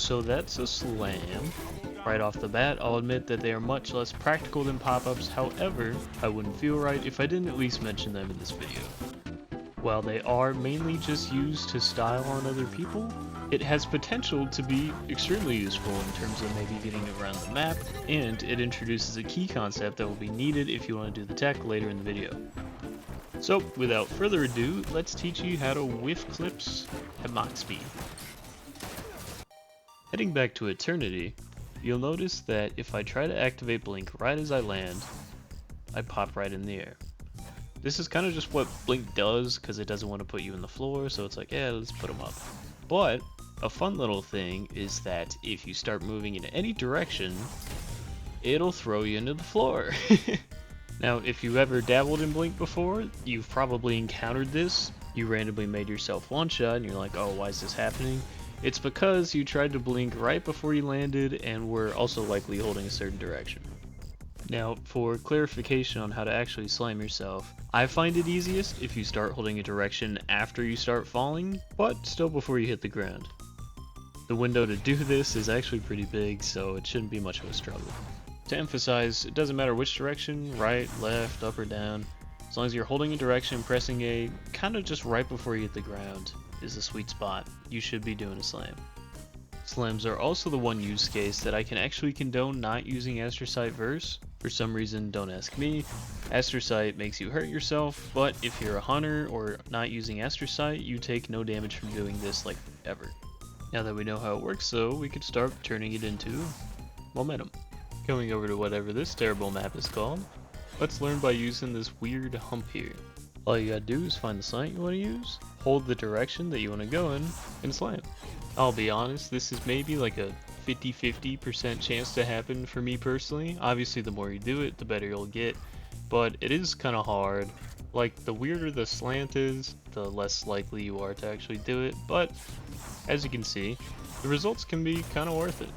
Speaker 2: So that's a slam. Right off the bat, I'll admit that they are much less practical than pop-ups, however, I wouldn't feel right if I didn't at least mention them in this video. While they are mainly just used to style on other people, it has potential to be extremely useful in terms of maybe getting around the map, and it introduces a key concept that will be needed if you want to do the tech later in the video. So, without further ado, let's teach you how to whiff clips at max speed. Heading back to Eternity, you'll notice that if I try to activate Blink right as I land, I pop right in the air. This is kind of just what Blink does because it doesn't want to put you in the floor, so it's like, yeah, let's put them up. But A fun little thing is that if you start moving in any direction, it'll throw you into the floor. Now, if you ever dabbled in Blink before, you've probably encountered this. You randomly made yourself one shot and you're like, oh, why is this happening? It's because you tried to blink right before you landed and were also likely holding a certain direction. Now, for clarification on how to actually slam yourself, I find it easiest if you start holding a direction after you start falling, but still before you hit the ground. The window to do this is actually pretty big, so it shouldn't be much of a struggle. To emphasize, it doesn't matter which direction, right, left, up or down, as long as you're holding a direction, pressing A, kind of just right before you hit the ground is the sweet spot. You should be doing a slam. Slams are also the one use case that I can actually condone not using Astrocyte Verse. For some reason, don't ask me. Astrocyte makes you hurt yourself, but if you're a hunter or not using Astrocyte, you take no damage from doing this like ever. Now that we know how it works though, we could start turning it into momentum. Going over to whatever this terrible map is called, let's learn by using this weird hump here. All you gotta do is find the slant you want to use, hold the direction that you want to go in, and slam. I'll be honest, this is maybe like a 50-50% chance to happen for me personally. Obviously the more you do it, the better you'll get, but it is kind of hard. Like, the weirder the slant is, the less likely you are to actually do it, but as you can see, the results can be kind of worth it.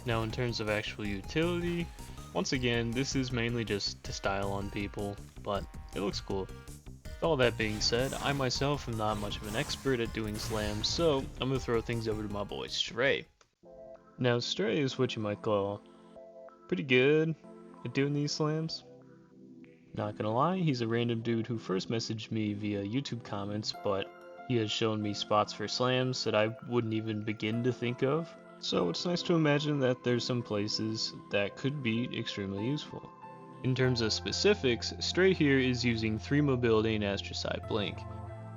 Speaker 2: Now in terms of actual utility, once again, this is mainly just to style on people, but it looks cool. With all that being said, I myself am not much of an expert at doing slams, so I'm going to throw things over to my boy Stray. Now Stray is what you might call pretty good at doing these slams. Not gonna lie, he's a random dude who first messaged me via YouTube comments, but he has shown me spots for slams that I wouldn't even begin to think of. So it's nice to imagine that there's some places that could be extremely useful. In terms of specifics, Stray here is using 3 mobility and Astrocyte Blink.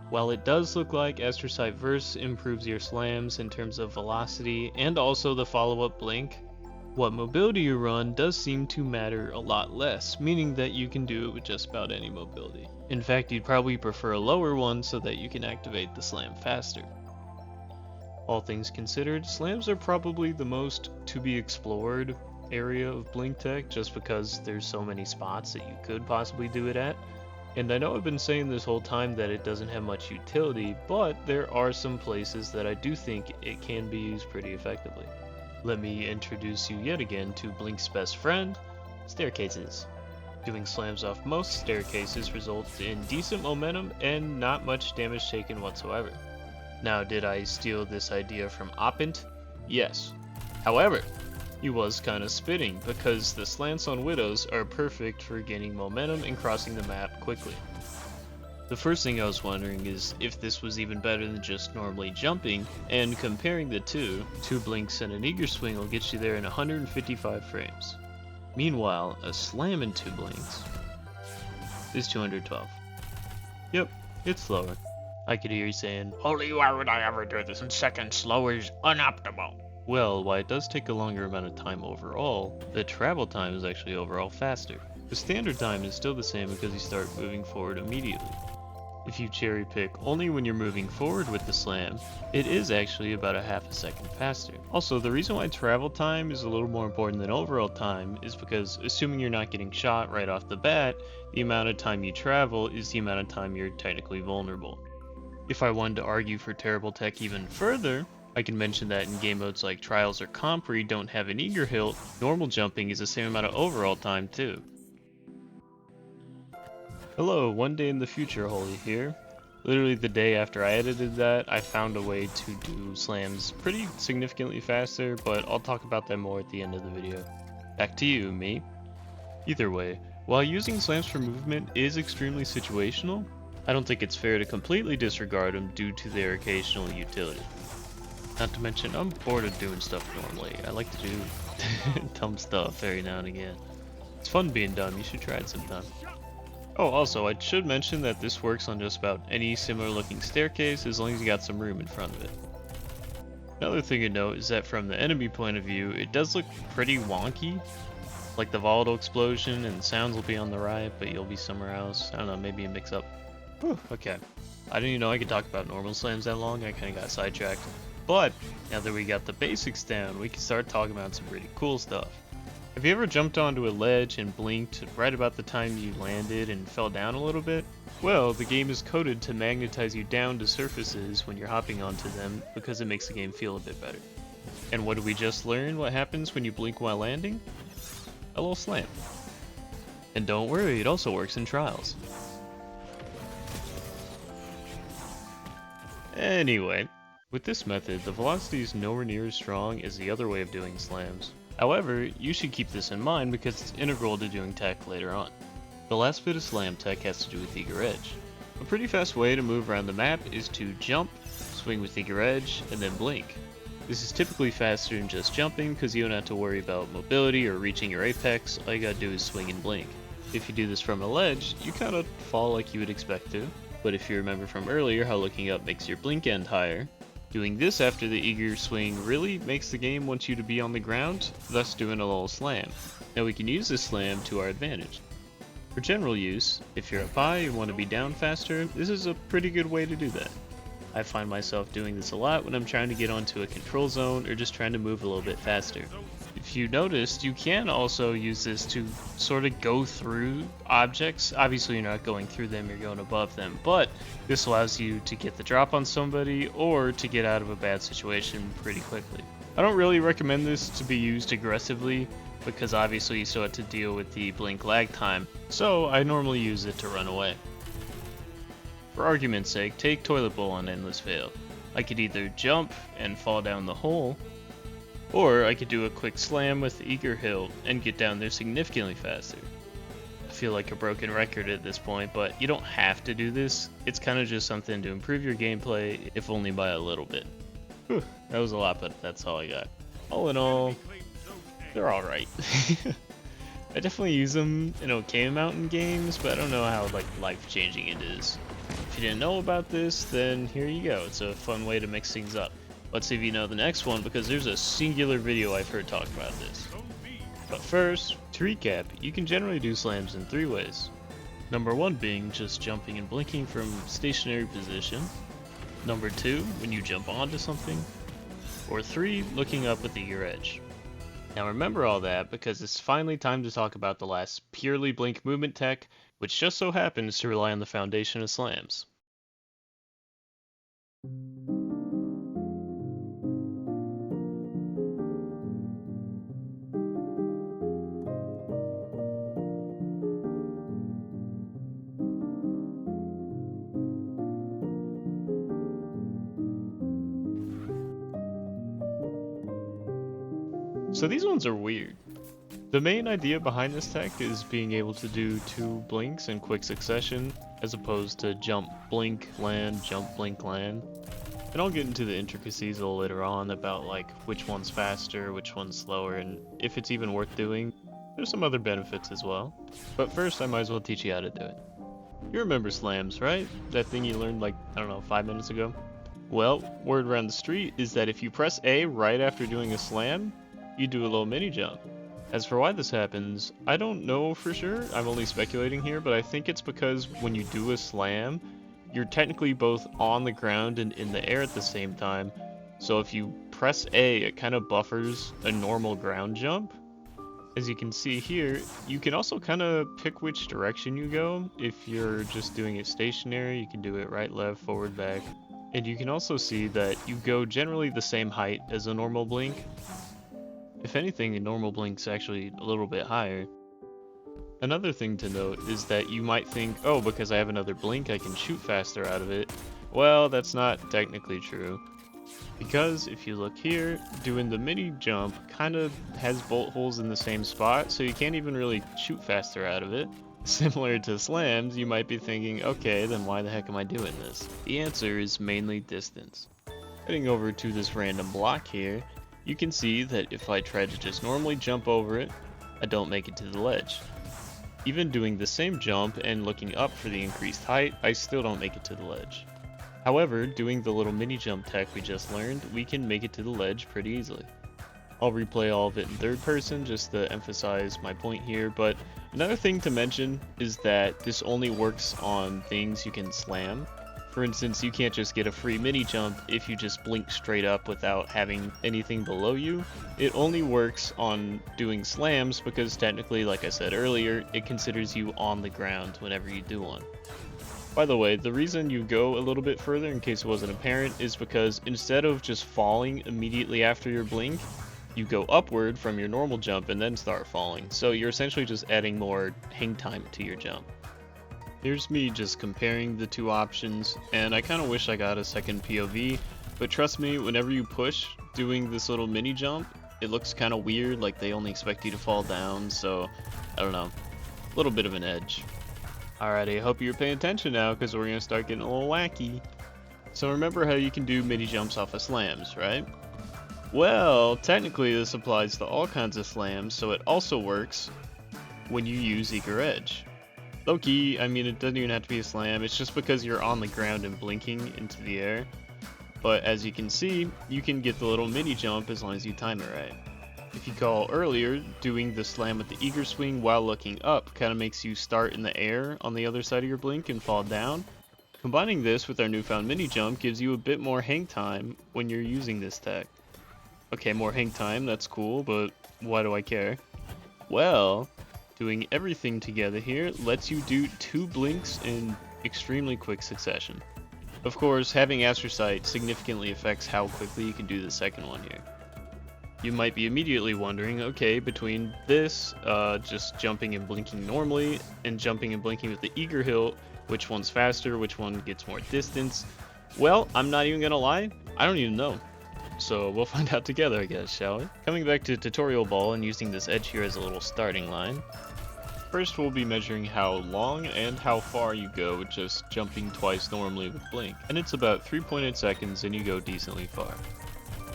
Speaker 2: While it does look like Astrocyte Verse improves your slams in terms of velocity and also the follow-up blink, what mobility you run does seem to matter a lot less, meaning that you can do it with just about any mobility. In fact, you'd probably prefer a lower one so that you can activate the slam faster. All things considered, slams are probably the most to be explored area of blink tech just because there's so many spots that you could possibly do it at. And I know I've been saying this whole time that it doesn't have much utility, but there are some places that I do think it can be used pretty effectively. Let me introduce you yet again to Blink's best friend, staircases. Doing slams off most staircases results in decent momentum and not much damage taken whatsoever. Now, did I steal this idea from Oppint? Yes. However, he was kinda spitting because the slants on Widows are perfect for gaining momentum and crossing the map quickly. The first thing I was wondering is if this was even better than just normally jumping, and comparing the two blinks and an eager swing will get you there in 155 frames. Meanwhile, a slam in 2 blinks is 212. Yep, it's slower. I could hear you saying,
Speaker 1: Only why would I ever do this in seconds? Slow is unoptimal.
Speaker 2: well, while it does take a longer amount of time overall, the travel time is actually overall faster. The standard time is still the same because you start moving forward immediately. If you cherry pick only when you're moving forward with the slam, it is actually about a half a second faster. Also, the reason why travel time is a little more important than overall time is because assuming you're not getting shot right off the bat, the amount of time you travel is the amount of time you're technically vulnerable. If I wanted to argue for terrible tech even further, I can mention that in game modes like Trials or Comp where you don't have an eager hilt, normal jumping is the same amount of overall time too. Hello, one day in the future, Holy here. Literally the day after I edited that, I found a way to do slams pretty significantly faster, but I'll talk about them more at the end of the video. Back to you, me. Either way, while using slams for movement is extremely situational, I don't think it's fair to completely disregard them due to their occasional utility. Not to mention, I'm bored of doing stuff normally. I like to do dumb stuff every now and again. It's fun being dumb, you should try it sometime. Oh, also, I should mention that this works on just about any similar looking staircase as long as you got some room in front of it. Another thing to note is that from the enemy point of view, it does look pretty wonky. Like the volatile explosion and sounds will be on the right, but you'll be somewhere else. I don't know, maybe a mix up. Whew, okay. I didn't even know I could talk about normal slams that long, I kinda got sidetracked. But now that we got the basics down, we can start talking about some pretty cool stuff. Have you ever jumped onto a ledge and blinked right about the time you landed and fell down a little bit? Well, the game is coded to magnetize you down to surfaces when you're hopping onto them because it makes the game feel a bit better. And what did we just learn what happens when you blink while landing? A little slam. And don't worry, it also works in trials. Anyway, with this method, the velocity is nowhere near as strong as the other way of doing slams. However, you should keep this in mind because it's integral to doing tech later on. The last bit of slam tech has to do with eager edge. A pretty fast way to move around the map is to jump, swing with eager edge, and then blink. This is typically faster than just jumping because you don't have to worry about mobility or reaching your apex, all you gotta do is swing and blink. If you do this from a ledge, you kinda fall like you would expect to, but if you remember from earlier how looking up makes your blink end higher, doing this after the eager swing really makes the game want you to be on the ground, thus doing a little slam. Now we can use this slam to our advantage. For general use, if you're up high and want to be down faster, this is a pretty good way to do that. I find myself doing this a lot when I'm trying to get onto a control zone or just trying to move a little bit faster. If you noticed, you can also use this to sort of go through objects. Obviously you're not going through them, you're going above them, but this allows you to get the drop on somebody or to get out of a bad situation pretty quickly. I don't really recommend this to be used aggressively because obviously you still have to deal with the blink lag time, so I normally use it to run away. For argument's sake, take Toilet Bowl on Endless Fail. I could either jump and fall down the hole, or I could do a quick slam with Eager Hill and get down there significantly faster. I feel like a broken record at this point, but you don't have to do this. It's kind of just something to improve your gameplay, if only by a little bit. Whew, that was a lot, but that's all I got. All in all, they're alright. I definitely use them in okay amount in games, but I don't know how life-changing it is. If you didn't know about this, then here you go. It's a fun way to mix things up. Let's see if you know the next one, because there's a singular video I've heard talk about this. But first, to recap, you can generally do slams in 3 ways. Number 1 being just jumping and blinking from stationary position. Number 2, when you jump onto something. Or 3, looking up with eager edge. Now remember all that because it's finally time to talk about the last purely blink movement tech, which just so happens to rely on the foundation of slams. So these ones are weird. The main idea behind this tech is being able to do 2 blinks in quick succession, as opposed to jump, blink, land, jump, blink, land. And I'll get into the intricacies a little later on about which one's faster, which one's slower, and if it's even worth doing. There's some other benefits as well. But first I might as well teach you how to do it. You remember slams, right? That thing you learned 5 minutes ago? Well, word around the street is that if you press A right after doing a slam, you do a little mini jump. As for why this happens, I don't know for sure, I'm only speculating here, but I think it's because when you do a slam, you're technically both on the ground and in the air at the same time, so if you press A, it kind of buffers a normal ground jump. As you can see here, you can also kind of pick which direction you go. If you're just doing it stationary, you can do it right, left, forward, back. And you can also see that you go generally the same height as a normal blink. If anything, a normal blink's actually a little bit higher. Another thing to note is that you might think, oh, because I have another blink, I can shoot faster out of it. Well, that's not technically true. Because if you look here, doing the mini jump kind of has bolt holes in the same spot, so you can't even really shoot faster out of it. Similar to slams, you might be thinking, okay, then why the heck am I doing this? The answer is mainly distance. Heading over to this random block here, you can see that if I try to just normally jump over it, I don't make it to the ledge. Even doing the same jump and looking up for the increased height, I still don't make it to the ledge. However, doing the little mini jump tech we just learned, we can make it to the ledge pretty easily. I'll replay all of it in third person just to emphasize my point here, but another thing to mention is that this only works on things you can slam. For instance, you can't just get a free mini jump if you just blink straight up without having anything below you. It only works on doing slams because technically, like I said earlier, it considers you on the ground whenever you do one. By the way, the reason you go a little bit further, in case it wasn't apparent, is because instead of just falling immediately after your blink, you go upward from your normal jump and then start falling. So you're essentially just adding more hang time to your jump. Here's me just comparing the two options, and I kind of wish I got a second POV, but trust me, whenever you push doing this little mini jump, it looks kind of weird, like they only expect you to fall down, so I don't know, a little bit of an edge. Alrighty, I hope you're paying attention now, because we're going to start getting a little wacky. So remember how you can do mini jumps off of slams, right? Well, technically this applies to all kinds of slams, so it also works when you use Eager Edge. Low-key, I mean, it doesn't even have to be a slam, it's just because you're on the ground and blinking into the air. But as you can see, you can get the little mini jump as long as you time it right. If you recall earlier, doing the slam with the eager swing while looking up kind of makes you start in the air on the other side of your blink and fall down. Combining this with our newfound mini jump gives you a bit more hang time when you're using this tech. Okay, more hang time, that's cool, but why do I care? Well, doing everything together here lets you do 2 blinks in extremely quick succession. Of course, having Astrocyte significantly affects how quickly you can do the second one here. You might be immediately wondering, okay, between this, just jumping and blinking normally, and jumping and blinking with the eager hilt, which one's faster, which one gets more distance? Well, I'm not even gonna lie, I don't even know. So we'll find out together, I guess, shall we? Coming back to tutorial ball and using this edge here as a little starting line. First we'll be measuring how long and how far you go just jumping twice normally with blink. And it's about 3.8 seconds and you go decently far.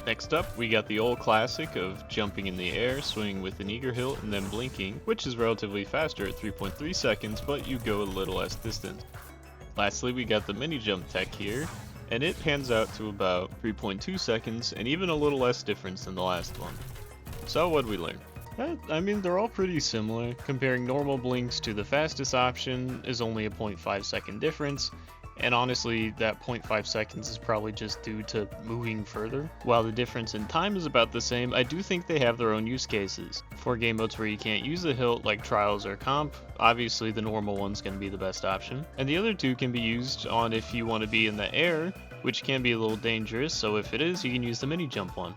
Speaker 2: Next up, we got the old classic of jumping in the air, swinging with an eager hilt, and then blinking, which is relatively faster at 3.3 seconds, but you go a little less distance. Lastly, we got the mini jump tech here, and it pans out to about 3.2 seconds, and even a little less difference than the last one. So what'd we learn? I mean, they're all pretty similar. Comparing normal blinks to the fastest option is only a 0.5 second difference, and honestly, that 0.5 seconds is probably just due to moving further. While the difference in time is about the same, I do think they have their own use cases. For game modes where you can't use the hilt, like Trials or Comp, obviously the normal one's going to be the best option. And the other two can be used on if you want to be in the air, which can be a little dangerous, so if it is, you can use the mini jump one.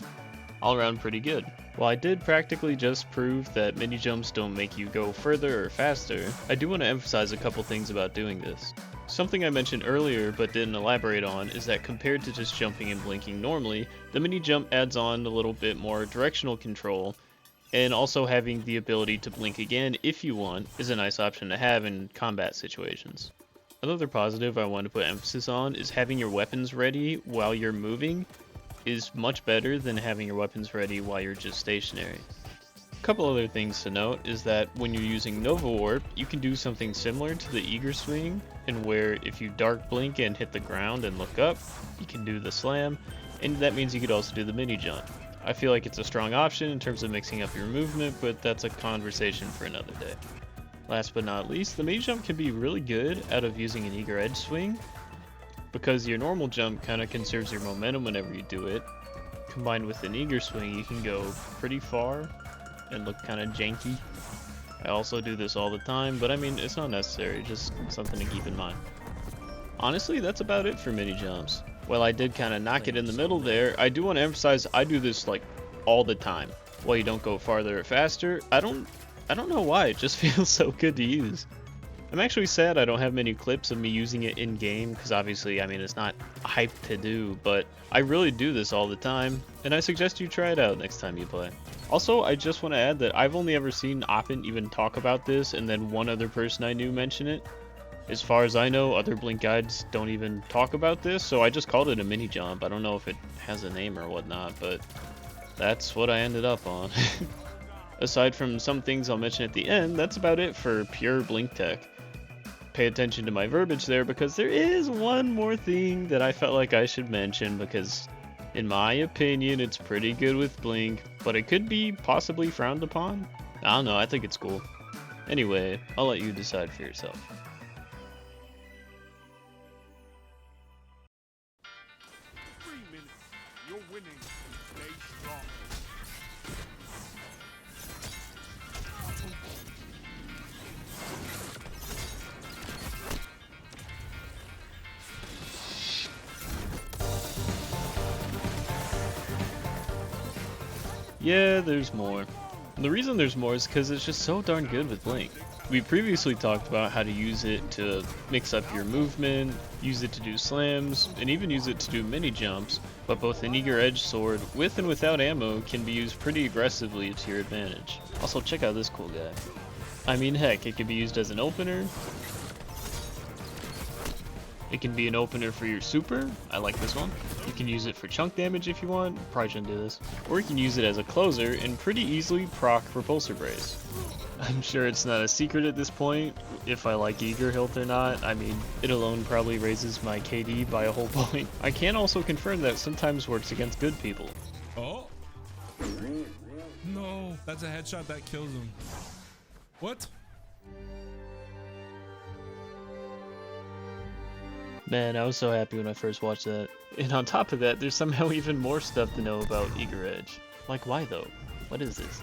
Speaker 2: All around pretty good. While I did practically just prove that mini jumps don't make you go further or faster, I do want to emphasize a couple things about doing this. Something I mentioned earlier but didn't elaborate on is that compared to just jumping and blinking normally, the mini jump adds on a little bit more directional control, and also having the ability to blink again if you want is a nice option to have in combat situations. Another positive I want to put emphasis on is having your weapons ready while you're moving is much better than having your weapons ready while you're just stationary. A couple other things to note is that when you're using Nova Warp, you can do something similar to the eager swing, and where if you dark blink and hit the ground and look up, you can do the slam, and that means you could also do the mini jump. I feel like it's a strong option in terms of mixing up your movement, but that's a conversation for another day. Last but not least, the mini jump can be really good out of using an eager edge swing, because your normal jump kind of conserves your momentum whenever you do it. Combined with an eager swing, you can go pretty far and look kind of janky. I also do this all the time, but I mean, it's not necessary, just something to keep in mind. Honestly, that's about it for mini jumps. While I did kind of knock it in the middle there, I do want to emphasize I do this like all the time. While you don't go farther or faster, I don't know why, it just feels so good to use. I'm actually sad I don't have many clips of me using it in game, because obviously, I mean, it's not hype to do, but I really do this all the time, and I suggest you try it out next time you play. Also, I just want to add that I've only ever seen Oppin even talk about this, and then one other person I knew mention it. As far as I know, other Blink guides don't even talk about this, so I just called it a mini jump. I don't know if it has a name or whatnot, but that's what I ended up on. Aside from some things I'll mention at the end, that's about it for pure Blink tech. Pay attention to my verbiage there, because there is one more thing that I felt like I should mention, because in my opinion it's pretty good with Blink, but it could be possibly frowned upon. I don't know, I think it's cool. Anyway, I'll let you decide for yourself.
Speaker 3: winning and stay strong.
Speaker 2: Yeah, there's more. And the reason there's more is because it's just so darn good with Blink. We previously talked about how to use it to mix up your movement, use it to do slams, and even use it to do mini jumps, but both an Eager Edge sword, with and without ammo, can be used pretty aggressively to your advantage. Also, check out this cool guy. I mean, heck, it can be used as an opener. It can be an opener for your super. I like this one. You can use it for chunk damage if you want. Probably shouldn't do this. Or you can use it as a closer and pretty easily proc Repulsor Brace. I'm sure it's not a secret at this point if I like Eager Hilt or not. I mean, it alone probably raises my KD by a whole point. I can also confirm that it sometimes works against good people.
Speaker 4: Oh. No, that's a headshot that kills him. What?
Speaker 2: Man, I was so happy when I first watched that. And on top of that, there's somehow even more stuff to know about Eager Edge. Like, why though? What is this?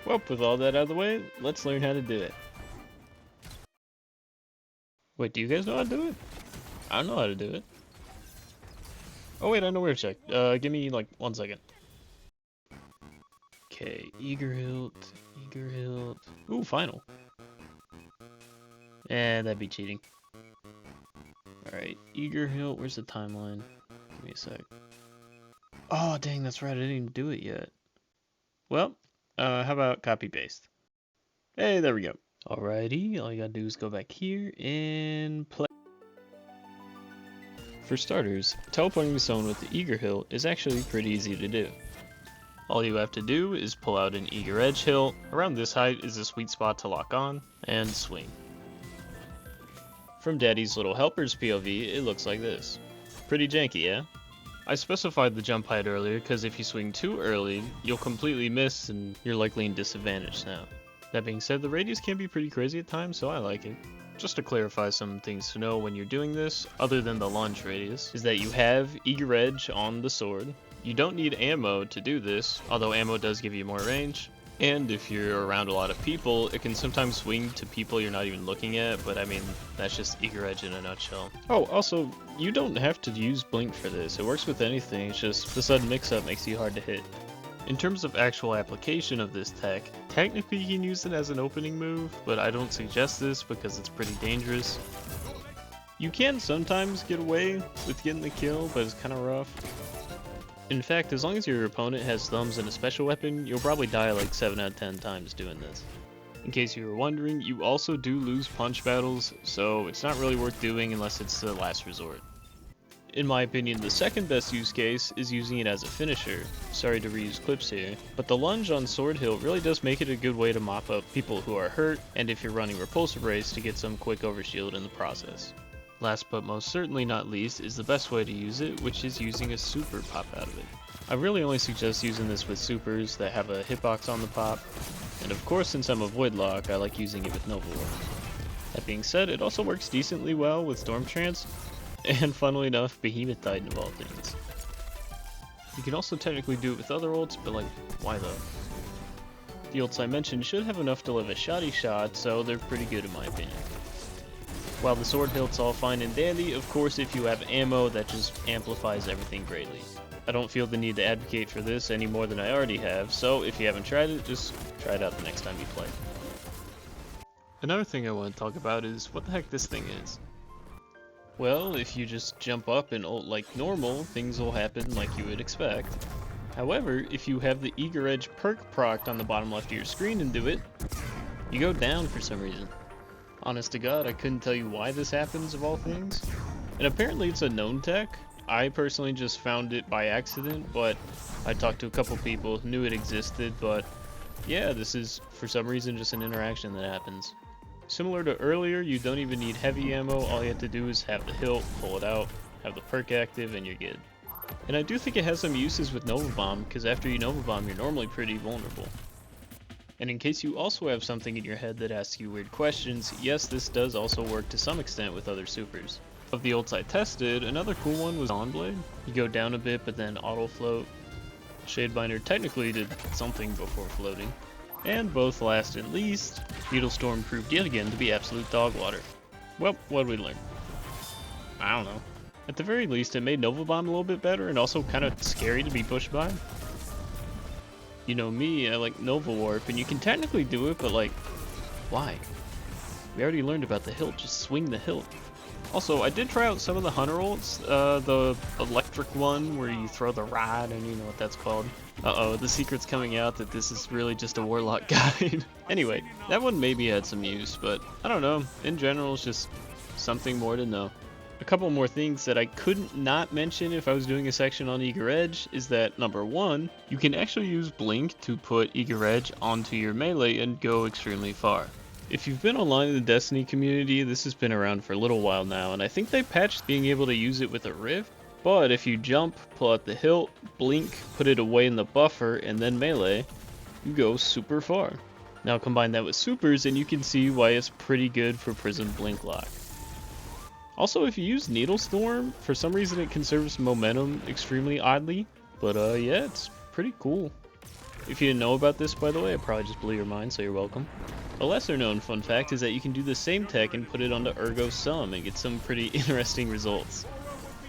Speaker 2: Well, with all that out of the way, let's learn how to do it. Wait, do you guys know how to do it? I don't know how to do it. Oh wait, I know where to check. Give me like 1 second. Okay, Eager Hilt, Eager Hilt. Ooh, final. That'd be cheating. Alright, Eager Hilt, where's the timeline? Give me a sec. Oh, dang, that's right, I didn't even do it yet. Well, how about copy paste? Hey, there we go. Alrighty, all you gotta do is go back here and play. For starters, teleporting to someone with the Eager Hilt is actually pretty easy to do. All you have to do is pull out an Eager Edge hilt. Around this height is a sweet spot to lock on, and swing. From Daddy's Little Helper's POV, it looks like this. Pretty janky, yeah? I specified the jump height earlier because if you swing too early, you'll completely miss and you're likely in disadvantage now. That being said, the radius can be pretty crazy at times, so I like it. Just to clarify some things to know when you're doing this, other than the launch radius, is that you have Eager Edge on the sword. You don't need ammo to do this, although ammo does give you more range. And if you're around a lot of people, it can sometimes swing to people you're not even looking at, but I mean, that's just Eager Edge in a nutshell. Oh, also, you don't have to use Blink for this. It works with anything, it's just the sudden mix-up makes you hard to hit. In terms of actual application of this tech, technically you can use it as an opening move, but I don't suggest this because it's pretty dangerous. You can sometimes get away with getting the kill, but it's kind of rough. In fact, as long as your opponent has thumbs and a special weapon, you'll probably die like 7 out of 10 times doing this. In case you were wondering, you also do lose punch battles, so it's not really worth doing unless it's the last resort. In my opinion, the second best use case is using it as a finisher. Sorry to reuse clips here, but the lunge on Sword Hilt really does make it a good way to mop up people who are hurt, and if you're running Repulsor Brace to get some quick overshield in the process. Last but most certainly not least is the best way to use it, which is using a super pop out of it. I really only suggest using this with supers that have a hitbox on the pop, and of course since I'm a Void Lock, I like using it with Nova War. That being said, it also works decently well with Storm Trance, and funnily enough, Behemoth Titan of all things. You can also technically do it with other ults, but like, why though? The ults I mentioned should have enough to live a shoddy shot, so they're pretty good in my opinion. While the Sword Hilt's all fine and dandy, of course if you have ammo that just amplifies everything greatly. I don't feel the need to advocate for this any more than I already have, so if you haven't tried it, just try it out the next time you play. Another thing I want to talk about is what the heck this thing is. Well, if you just jump up and ult like normal, things will happen like you would expect. However, if you have the Eager Edge perk procced on the bottom left of your screen and do it, you go down for some reason. Honest to God, I couldn't tell you why this happens of all things. And apparently it's a known tech. I personally just found it by accident, but I talked to a couple people who knew it existed, but yeah, this is for some reason just an interaction that happens. Similar to earlier, you don't even need heavy ammo, all you have to do is have the hilt, pull it out, have the perk active, and you're good. And I do think it has some uses with Nova Bomb, because after you Nova Bomb, you're normally pretty vulnerable. And in case you also have something in your head that asks you weird questions, yes, this does also work to some extent with other supers. Of the ults I tested, another cool one was On Blade. You go down a bit, but then auto float. Shadebinder technically did something before floating. And both last at least, Needle Storm proved yet again to be absolute dog water. Well, what did we learn? I don't know. At the very least, it made Nova Bomb a little bit better and also kind of scary to be pushed by. You know me, I like Nova Warp, and you can technically do it, but like, why? We already learned about the hilt, just swing the hilt. Also, I did try out some of the Hunter ults, the electric one where you throw the rod, and you know what that's called. Uh-oh, the secret's coming out that this is really just a Warlock guide. Anyway, that one maybe had some use, but I don't know, in general it's just something more to know. A couple more things that I couldn't not mention if I was doing a section on Eager Edge is that, number one, you can actually use Blink to put Eager Edge onto your melee and go extremely far. If you've been online in the Destiny community, this has been around for a little while now, and I think they patched being able to use it with a Rift, but if you jump, pull out the hilt, blink, put it away in the buffer, and then melee, you go super far. Now combine that with supers and you can see why it's pretty good for Prism Blink Lock. Also, if you use Needle Storm, for some reason it conserves momentum extremely oddly, but yeah, it's pretty cool. If you didn't know about this, by the way, I probably just blew your mind, so you're welcome. A lesser known fun fact is that you can do the same tech and put it onto Ergo Sum and get some pretty interesting results.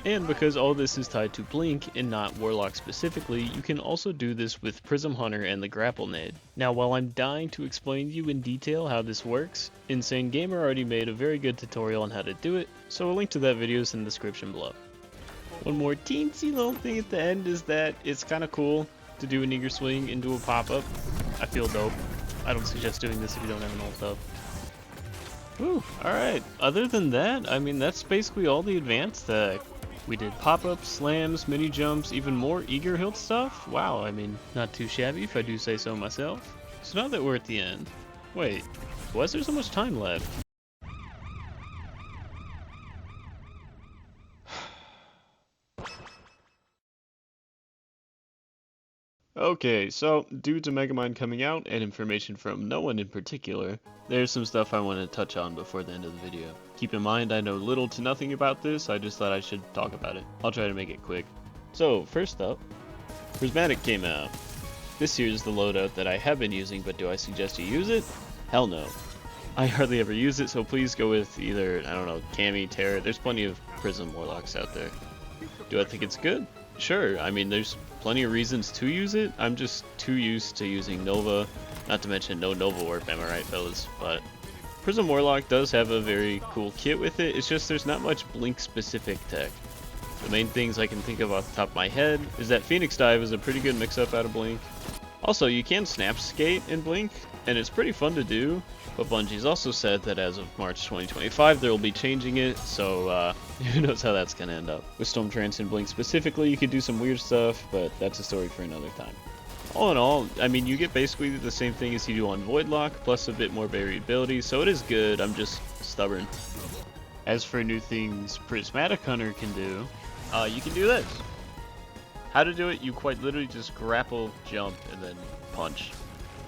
Speaker 2: And because all this is tied to Blink and not Warlock specifically, you can also do this with Prism Hunter and the Grapple Nade. Now while I'm dying to explain to you in detail how this works, Insane Gamer already made a very good tutorial on how to do it, so a link to that video is in the description below. One more teensy little thing at the end is that it's kinda cool to do an Eager Swing into a pop-up. I feel dope. I don't suggest doing this if you don't have an ult up. Whew, alright. Other than that, I mean, that's basically all the advanced tech. We did pop-ups, slams, mini jumps, even more Eager hilt stuff. Wow, I mean, not too shabby if I do say so myself. So now that we're at the end, wait, why is there so much time left? Okay, so due to Megamind coming out and information from no one in particular, there's some stuff I want to touch on before the end of the video. Keep in mind I know little to nothing about this, I just thought I should talk about it. I'll try to make it quick. So, first up, Prismatic came out. This here is the loadout that I have been using, but do I suggest you use it? Hell no. I hardly ever use it, so please go with either, I don't know, Cammy, Terra. There's plenty of Prism Warlocks out there. Do I think it's good? Sure, I mean there's plenty of reasons to use it. I'm just too used to using Nova, not to mention no Nova Warp, am I right fellas? But Prism Warlock does have a very cool kit with it, it's just there's not much Blink specific tech. The main things I can think of off the top of my head is that Phoenix Dive is a pretty good mix up out of Blink. Also, you can Snap Skate in Blink, and it's pretty fun to do, but Bungie's also said that as of March 2025 they will be changing it, so who knows how that's going to end up. With Storm Trance and Blink specifically, you could do some weird stuff, but that's a story for another time. All in all, I mean, you get basically the same thing as you do on Voidlock, plus a bit more variability, so it is good, I'm just stubborn. As for new things Prismatic Hunter can do, you can do this. How to do it, you quite literally just grapple, jump, and then punch.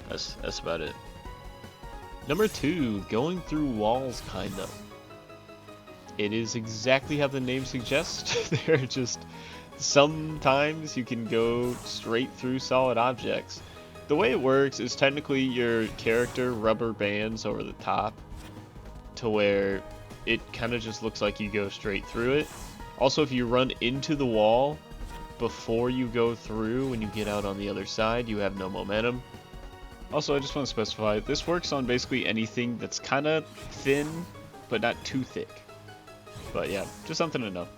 Speaker 2: That's about it. Number 2, going through walls, kind of. It is exactly how the name suggests. They're just, sometimes you can go straight through solid objects. The way it works is technically your character rubber bands over the top to where it kind of just looks like you go straight through it. Also, if you run into the wall before you go through, when you get out on the other side, you have no momentum. Also, I just want to specify, this works on basically anything that's kind of thin, but not too thick. But yeah, just something to know.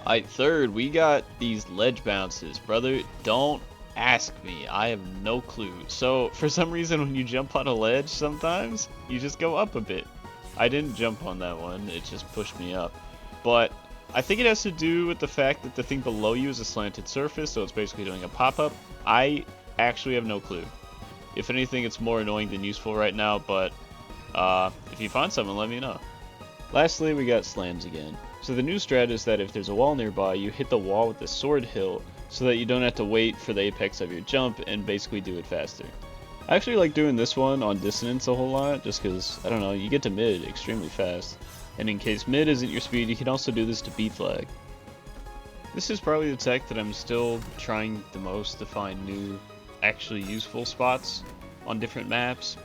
Speaker 2: Alright, third, we got these ledge bounces. Brother, don't ask me. I have no clue. So, for some reason, when you jump on a ledge sometimes, you just go up a bit. I didn't jump on that one, it just pushed me up. But I think it has to do with the fact that the thing below you is a slanted surface, so it's basically doing a pop-up. I actually have no clue. If anything, it's more annoying than useful right now, but if you find something, let me know. Lastly, we got slams again. So the new strat is that if there's a wall nearby, you hit the wall with the sword hilt, so that you don't have to wait for the apex of your jump and basically do it faster. I actually like doing this one on Dissonance a whole lot, just because, I don't know, you get to mid extremely fast. And in case mid isn't your speed, you can also do this to B flag. This is probably the tech that I'm still trying the most to find new, actually useful spots on different maps.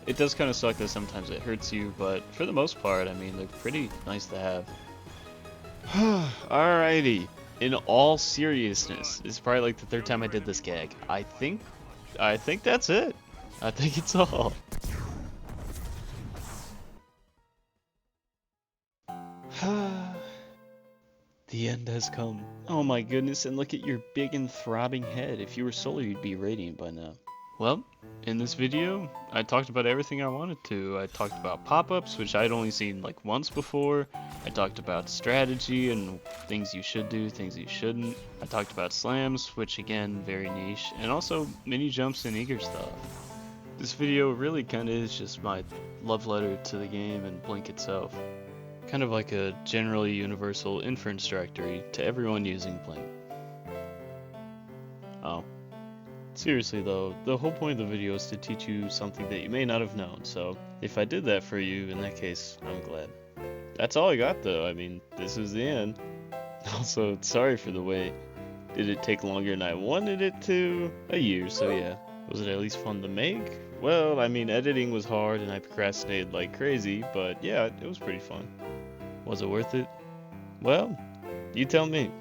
Speaker 2: It does kind of suck that sometimes it hurts you, but for the most part, I mean, they're pretty nice to have. Alrighty. In all seriousness, it's probably like the third time I did this gag. I think that's it. I think it's all. The end has come. Oh my goodness, and look at your big and throbbing head. If you were solar, you'd be radiant by now. Well, in this video, I talked about everything I wanted to. I talked about pop-ups, which I'd only seen like once before. I talked about strategy and things you should do, things you shouldn't. I talked about slams, which again, very niche, and also mini jumps and eager stuff. This video really kinda is just my love letter to the game and Blink itself. Kind of like a generally universal inference directory to everyone using Blink. Oh. Seriously though, the whole point of the video is to teach you something that you may not have known, so if I did that for you, in that case, I'm glad. That's all I got though, I mean, this is the end. Also, sorry for the wait. Did it take longer than I wanted it to? A year, so yeah. Was it at least fun to make? Well, I mean, editing was hard and I procrastinated like crazy, but yeah, it was pretty fun. Was it worth it? Well, you tell me.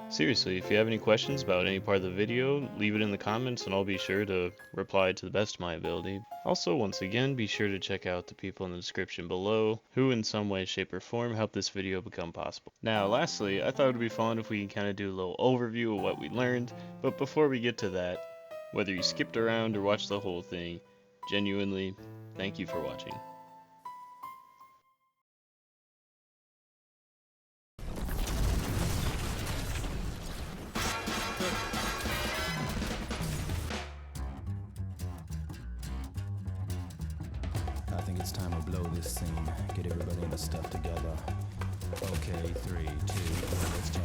Speaker 2: Seriously, if you have any questions about any part of the video, leave it in the comments and I'll be sure to reply to the best of my ability. Also, once again, be sure to check out the people in the description below who in some way, shape, or form helped this video become possible. Now, lastly, I thought it would be fun if we can kind of do a little overview of what we learned, but before we get to that, whether you skipped around or watched the whole thing, genuinely, thank you for watching.
Speaker 5: I think it's time to blow this scene. Get everybody in the stuff together. Okay, 3, 2, 1, let's jam.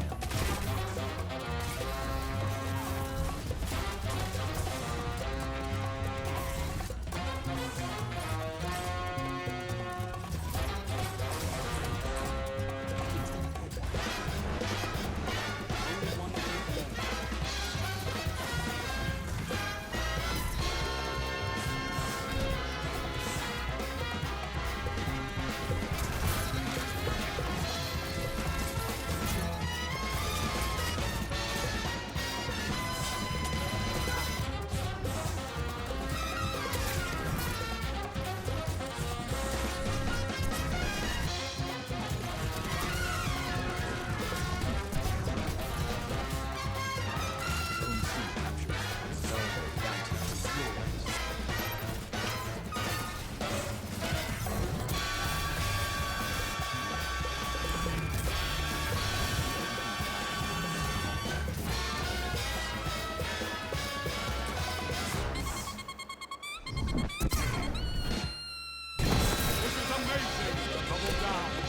Speaker 3: This is amazing. Double down.